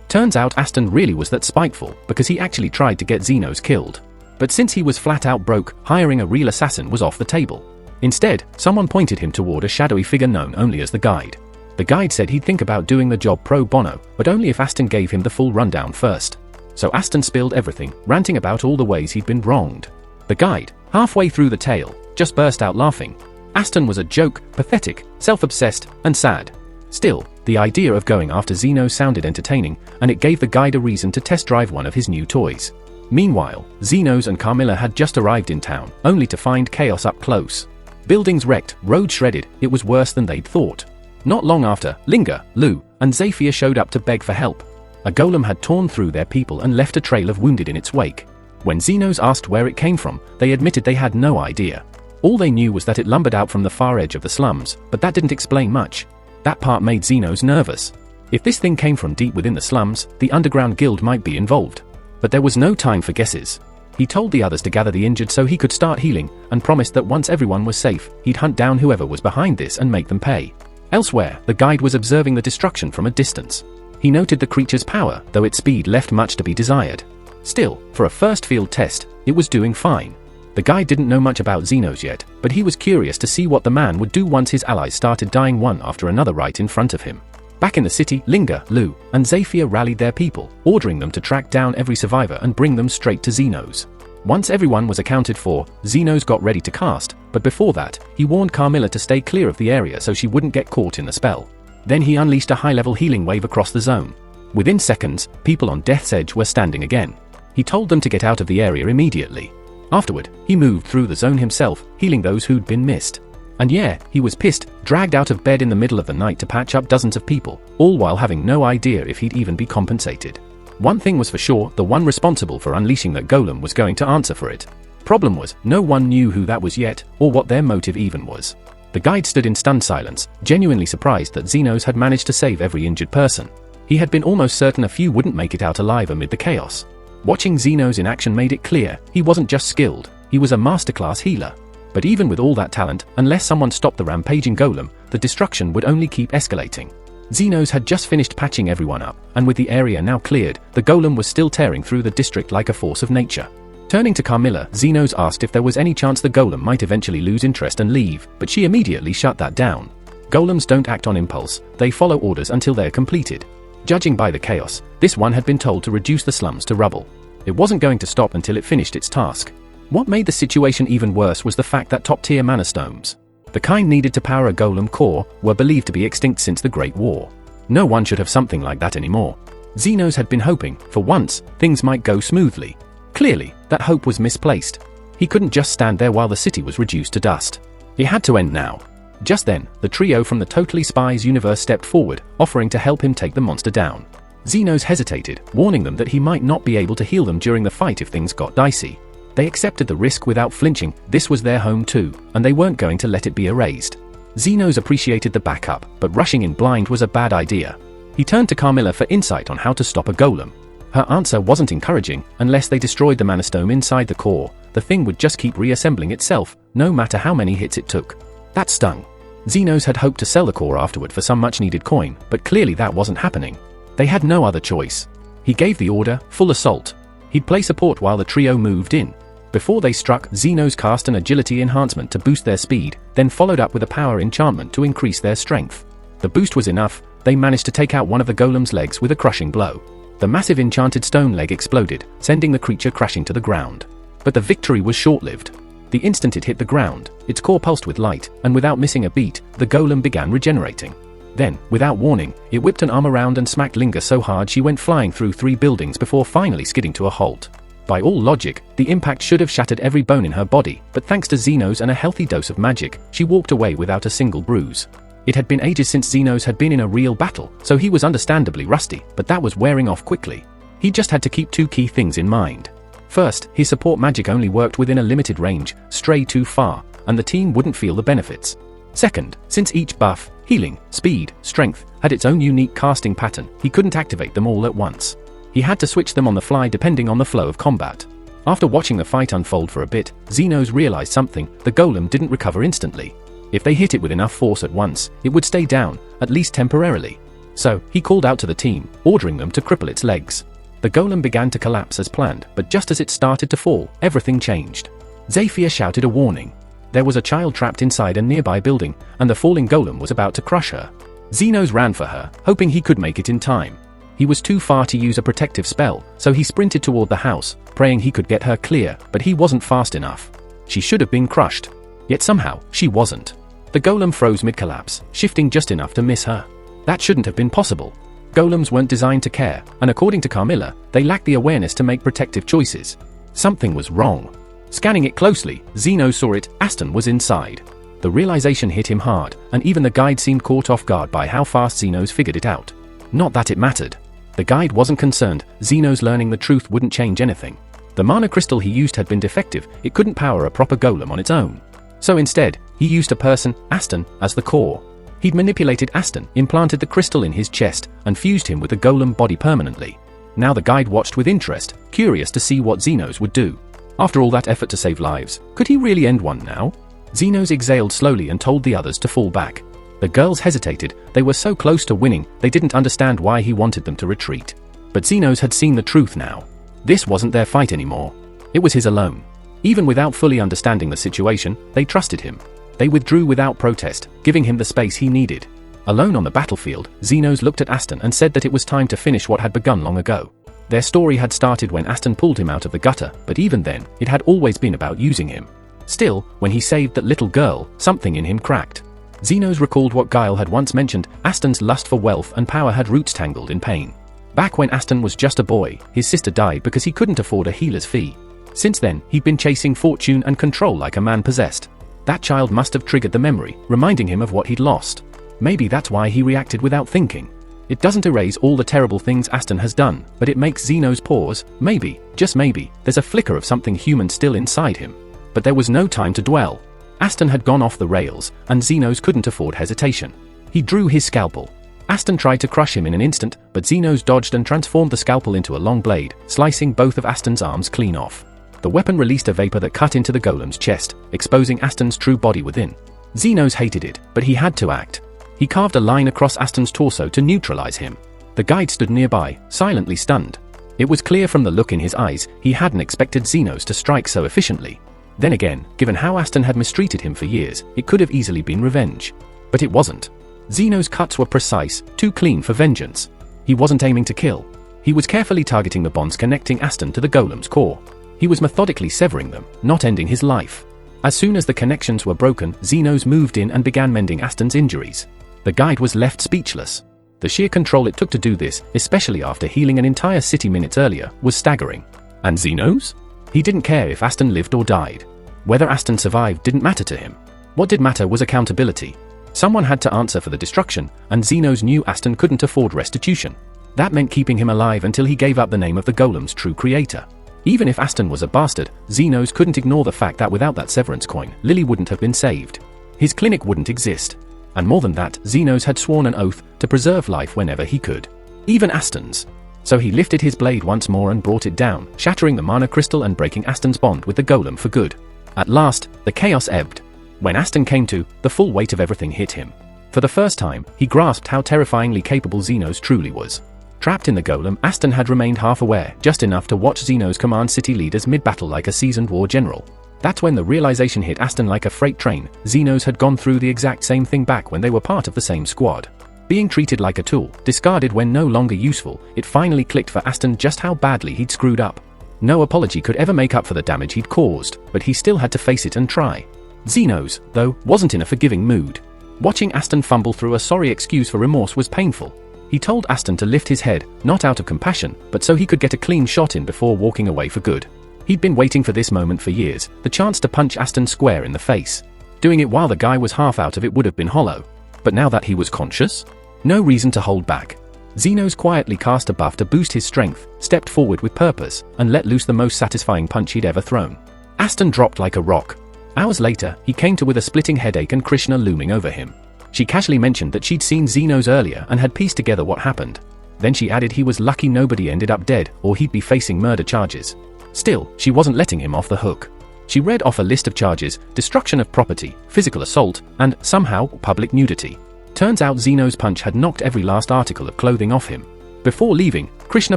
Turns out Aston really was that spiteful because he actually tried to get Zenos killed. But since he was flat out broke, hiring a real assassin was off the table. Instead, someone pointed him toward a shadowy figure known only as the Guide. The Guide said he'd think about doing the job pro bono, but only if Aston gave him the full rundown first. So Aston spilled everything, ranting about all the ways he'd been wronged. The Guide, halfway through the tale, just burst out laughing. Aston was a joke, pathetic, self-obsessed, and sad. Still, the idea of going after Zenos sounded entertaining, and it gave the Guide a reason to test drive one of his new toys. Meanwhile, Zenos and Carmela had just arrived in town, only to find chaos up close. Buildings wrecked, roads shredded, it was worse than they'd thought. Not long after, Linga, Lou, and Sophia showed up to beg for help. A golem had torn through their people and left a trail of wounded in its wake. When Zenos asked where it came from, they admitted they had no idea. All they knew was that it lumbered out from the far edge of the slums, but that didn't explain much. That part made Zenos nervous. If this thing came from deep within the slums, the underground guild might be involved. But there was no time for guesses. He told the others to gather the injured so he could start healing, and promised that once everyone was safe, he'd hunt down whoever was behind this and make them pay. Elsewhere, the Guide was observing the destruction from a distance. He noted the creature's power, though its speed left much to be desired. Still, for a first field test, it was doing fine. The Guide didn't know much about Zenos yet, but he was curious to see what the man would do once his allies started dying one after another right in front of him. Back in the city, Linga, Lou, and Sophia rallied their people, ordering them to track down every survivor and bring them straight to Zenos. Once everyone was accounted for, Zenos got ready to cast, but before that, he warned Carmela to stay clear of the area so she wouldn't get caught in the spell. Then he unleashed a high-level healing wave across the zone. Within seconds, people on death's edge were standing again. He told them to get out of the area immediately. Afterward, he moved through the zone himself, healing those who'd been missed. And yeah, he was pissed, dragged out of bed in the middle of the night to patch up dozens of people, all while having no idea if he'd even be compensated. One thing was for sure, the one responsible for unleashing that golem was going to answer for it. Problem was, no one knew who that was yet, or what their motive even was. The Guide stood in stunned silence, genuinely surprised that Zenos had managed to save every injured person. He had been almost certain a few wouldn't make it out alive amid the chaos. Watching Zenos in action made it clear, he wasn't just skilled, he was a masterclass healer. But even with all that talent, unless someone stopped the rampaging golem, the destruction would only keep escalating. Zenos had just finished patching everyone up, and with the area now cleared, the golem was still tearing through the district like a force of nature. Turning to Carmela, Zenos asked if there was any chance the golem might eventually lose interest and leave, but she immediately shut that down. Golems don't act on impulse, they follow orders until they're completed. Judging by the chaos, this one had been told to reduce the slums to rubble. It wasn't going to stop until it finished its task. What made the situation even worse was the fact that top-tier mana stones, the kind needed to power a golem core, were believed to be extinct since the Great War. No one should have something like that anymore. Zenos had been hoping, for once, things might go smoothly. Clearly, that hope was misplaced. He couldn't just stand there while the city was reduced to dust. It had to end now. Just then, the trio from the Totally Spies universe stepped forward, offering to help him take the monster down. Zenos hesitated, warning them that he might not be able to heal them during the fight if things got dicey. They accepted the risk without flinching. This was their home too, and they weren't going to let it be erased. Zenos appreciated the backup, but rushing in blind was a bad idea. He turned to Carmela for insight on how to stop a golem. Her answer wasn't encouraging. Unless they destroyed the mana stone inside the core, the thing would just keep reassembling itself, no matter how many hits it took. That stung. Zenos had hoped to sell the core afterward for some much-needed coin, but clearly that wasn't happening. They had no other choice. He gave the order, full assault. He'd play support while the trio moved in. Before they struck, Zenos cast an agility enhancement to boost their speed, then followed up with a power enchantment to increase their strength. The boost was enough. They managed to take out one of the golem's legs with a crushing blow. The massive enchanted stone leg exploded, sending the creature crashing to the ground. But the victory was short-lived. The instant it hit the ground, its core pulsed with light, and without missing a beat, the golem began regenerating. Then, without warning, it whipped an arm around and smacked Linga so hard she went flying through 3 buildings before finally skidding to a halt. By all logic, the impact should have shattered every bone in her body, but thanks to Zenos and a healthy dose of magic, she walked away without a single bruise. It had been ages since Zenos had been in a real battle, so he was understandably rusty, but that was wearing off quickly. He just had to keep 2 key things in mind. First, his support magic only worked within a limited range. Stray too far, and the team wouldn't feel the benefits. Second, since each buff, healing, speed, strength, had its own unique casting pattern, he couldn't activate them all at once. He had to switch them on the fly depending on the flow of combat. After watching the fight unfold for a bit, Zenos realized something: the golem didn't recover instantly. If they hit it with enough force at once, it would stay down, at least temporarily. So, he called out to the team, ordering them to cripple its legs. The golem began to collapse as planned, but just as it started to fall, everything changed. Sophia shouted a warning. There was a child trapped inside a nearby building, and the falling golem was about to crush her. Zenos ran for her, hoping he could make it in time. He was too far to use a protective spell, so he sprinted toward the house, praying he could get her clear, but he wasn't fast enough. She should have been crushed. Yet somehow, she wasn't. The golem froze mid-collapse, shifting just enough to miss her. That shouldn't have been possible. Golems weren't designed to care, and according to Carmela, they lacked the awareness to make protective choices. Something was wrong. Scanning it closely, Zenos saw it. Aston was inside. The realization hit him hard, and even the guide seemed caught off guard by how fast Zenos figured it out. Not that it mattered. The guide wasn't concerned. Zenos learning the truth wouldn't change anything. The mana crystal he used had been defective. It couldn't power a proper golem on its own. So instead, he used a person, Aston, as the core. He'd manipulated Aston, implanted the crystal in his chest, and fused him with the golem body permanently. Now the guide watched with interest, curious to see what Zenos would do. After all that effort to save lives, could he really end one now? Zenos exhaled slowly and told the others to fall back. The girls hesitated. They were so close to winning, they didn't understand why he wanted them to retreat. But Zenos had seen the truth now. This wasn't their fight anymore. It was his alone. Even without fully understanding the situation, they trusted him. They withdrew without protest, giving him the space he needed. Alone on the battlefield, Zenos looked at Aston and said that it was time to finish what had begun long ago. Their story had started when Aston pulled him out of the gutter, but even then, it had always been about using him. Still, when he saved that little girl, something in him cracked. Zenos recalled what Guile had once mentioned. Aston's lust for wealth and power had roots tangled in pain. Back when Aston was just a boy, his sister died because he couldn't afford a healer's fee. Since then, he'd been chasing fortune and control like a man possessed. That child must have triggered the memory, reminding him of what he'd lost. Maybe that's why he reacted without thinking. It doesn't erase all the terrible things Aston has done, but it makes Zenos pause. Maybe, just maybe, there's a flicker of something human still inside him. But there was no time to dwell. Aston had gone off the rails, and Zenos couldn't afford hesitation. He drew his scalpel. Aston tried to crush him in an instant, but Zenos dodged and transformed the scalpel into a long blade, slicing both of Aston's arms clean off. The weapon released a vapor that cut into the golem's chest, exposing Aston's true body within. Zenos hated it, but he had to act. He carved a line across Aston's torso to neutralize him. The guide stood nearby, silently stunned. It was clear from the look in his eyes, he hadn't expected Zenos to strike so efficiently. Then again, given how Aston had mistreated him for years, it could have easily been revenge. But it wasn't. Zenos' cuts were precise, too clean for vengeance. He wasn't aiming to kill. He was carefully targeting the bonds connecting Aston to the golem's core. He was methodically severing them, not ending his life. As soon as the connections were broken, Zenos moved in and began mending Aston's injuries. The guide was left speechless. The sheer control it took to do this, especially after healing an entire city minutes earlier, was staggering. And Zenos? He didn't care if Aston lived or died. Whether Aston survived didn't matter to him. What did matter was accountability. Someone had to answer for the destruction, and Zenos knew Aston couldn't afford restitution. That meant keeping him alive until he gave up the name of the golem's true creator. Even if Aston was a bastard, Zenos couldn't ignore the fact that without that severance coin, Lily wouldn't have been saved. His clinic wouldn't exist. And more than that, Zenos had sworn an oath to preserve life whenever he could. Even Aston's. So he lifted his blade once more and brought it down, shattering the mana crystal and breaking Aston's bond with the golem for good. At last, the chaos ebbed. When Aston came to, the full weight of everything hit him. For the first time, he grasped how terrifyingly capable Zenos truly was. Trapped in the golem, Aston had remained half aware, just enough to watch Zenos command city leaders mid-battle like a seasoned war general. That's when the realization hit Aston like a freight train. Zenos had gone through the exact same thing back when they were part of the same squad. Being treated like a tool, discarded when no longer useful, it finally clicked for Aston just how badly he'd screwed up. No apology could ever make up for the damage he'd caused, but he still had to face it and try. Zenos, though, wasn't in a forgiving mood. Watching Aston fumble through a sorry excuse for remorse was painful. He told Aston to lift his head, not out of compassion, but so he could get a clean shot in before walking away for good. He'd been waiting for this moment for years, the chance to punch Aston square in the face. Doing it while the guy was half out of it would have been hollow. But now that he was conscious? No reason to hold back. Zenos quietly cast a buff to boost his strength, stepped forward with purpose, and let loose the most satisfying punch he'd ever thrown. Aston dropped like a rock. Hours later, he came to with a splitting headache and Krishna looming over him. She casually mentioned that she'd seen Zenos earlier and had pieced together what happened. Then she added he was lucky nobody ended up dead, or he'd be facing murder charges. Still, she wasn't letting him off the hook. She read off a list of charges: destruction of property, physical assault, and, somehow, public nudity. Turns out Zenos' punch had knocked every last article of clothing off him. Before leaving, Krishna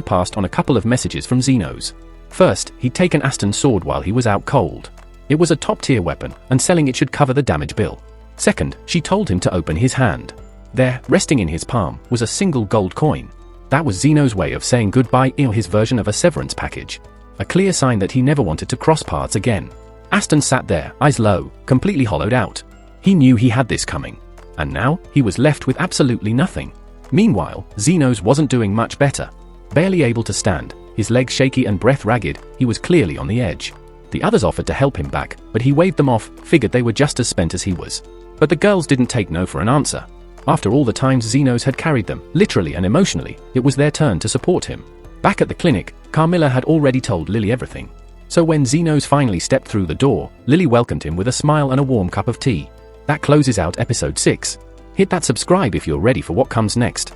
passed on a couple of messages from Zenos. First, he'd taken Aston's sword while he was out cold. It was a top-tier weapon, and selling it should cover the damage bill. Second, she told him to open his hand. There, resting in his palm, was a single gold coin. That was Zenos' way of saying goodbye, or his version of a severance package. A clear sign that he never wanted to cross paths again. Aston sat there, eyes low, completely hollowed out. He knew he had this coming. And now, he was left with absolutely nothing. Meanwhile, Zenos wasn't doing much better. Barely able to stand, his legs shaky and breath ragged, he was clearly on the edge. The others offered to help him back, but he waved them off, figured they were just as spent as he was. But the girls didn't take no for an answer. After all the times Zenos had carried them, literally and emotionally, it was their turn to support him. Back at the clinic, Carmela had already told Lily everything. So when Zenos finally stepped through the door, Lily welcomed him with a smile and a warm cup of tea. That closes out episode 6. Hit that subscribe if you're ready for what comes next.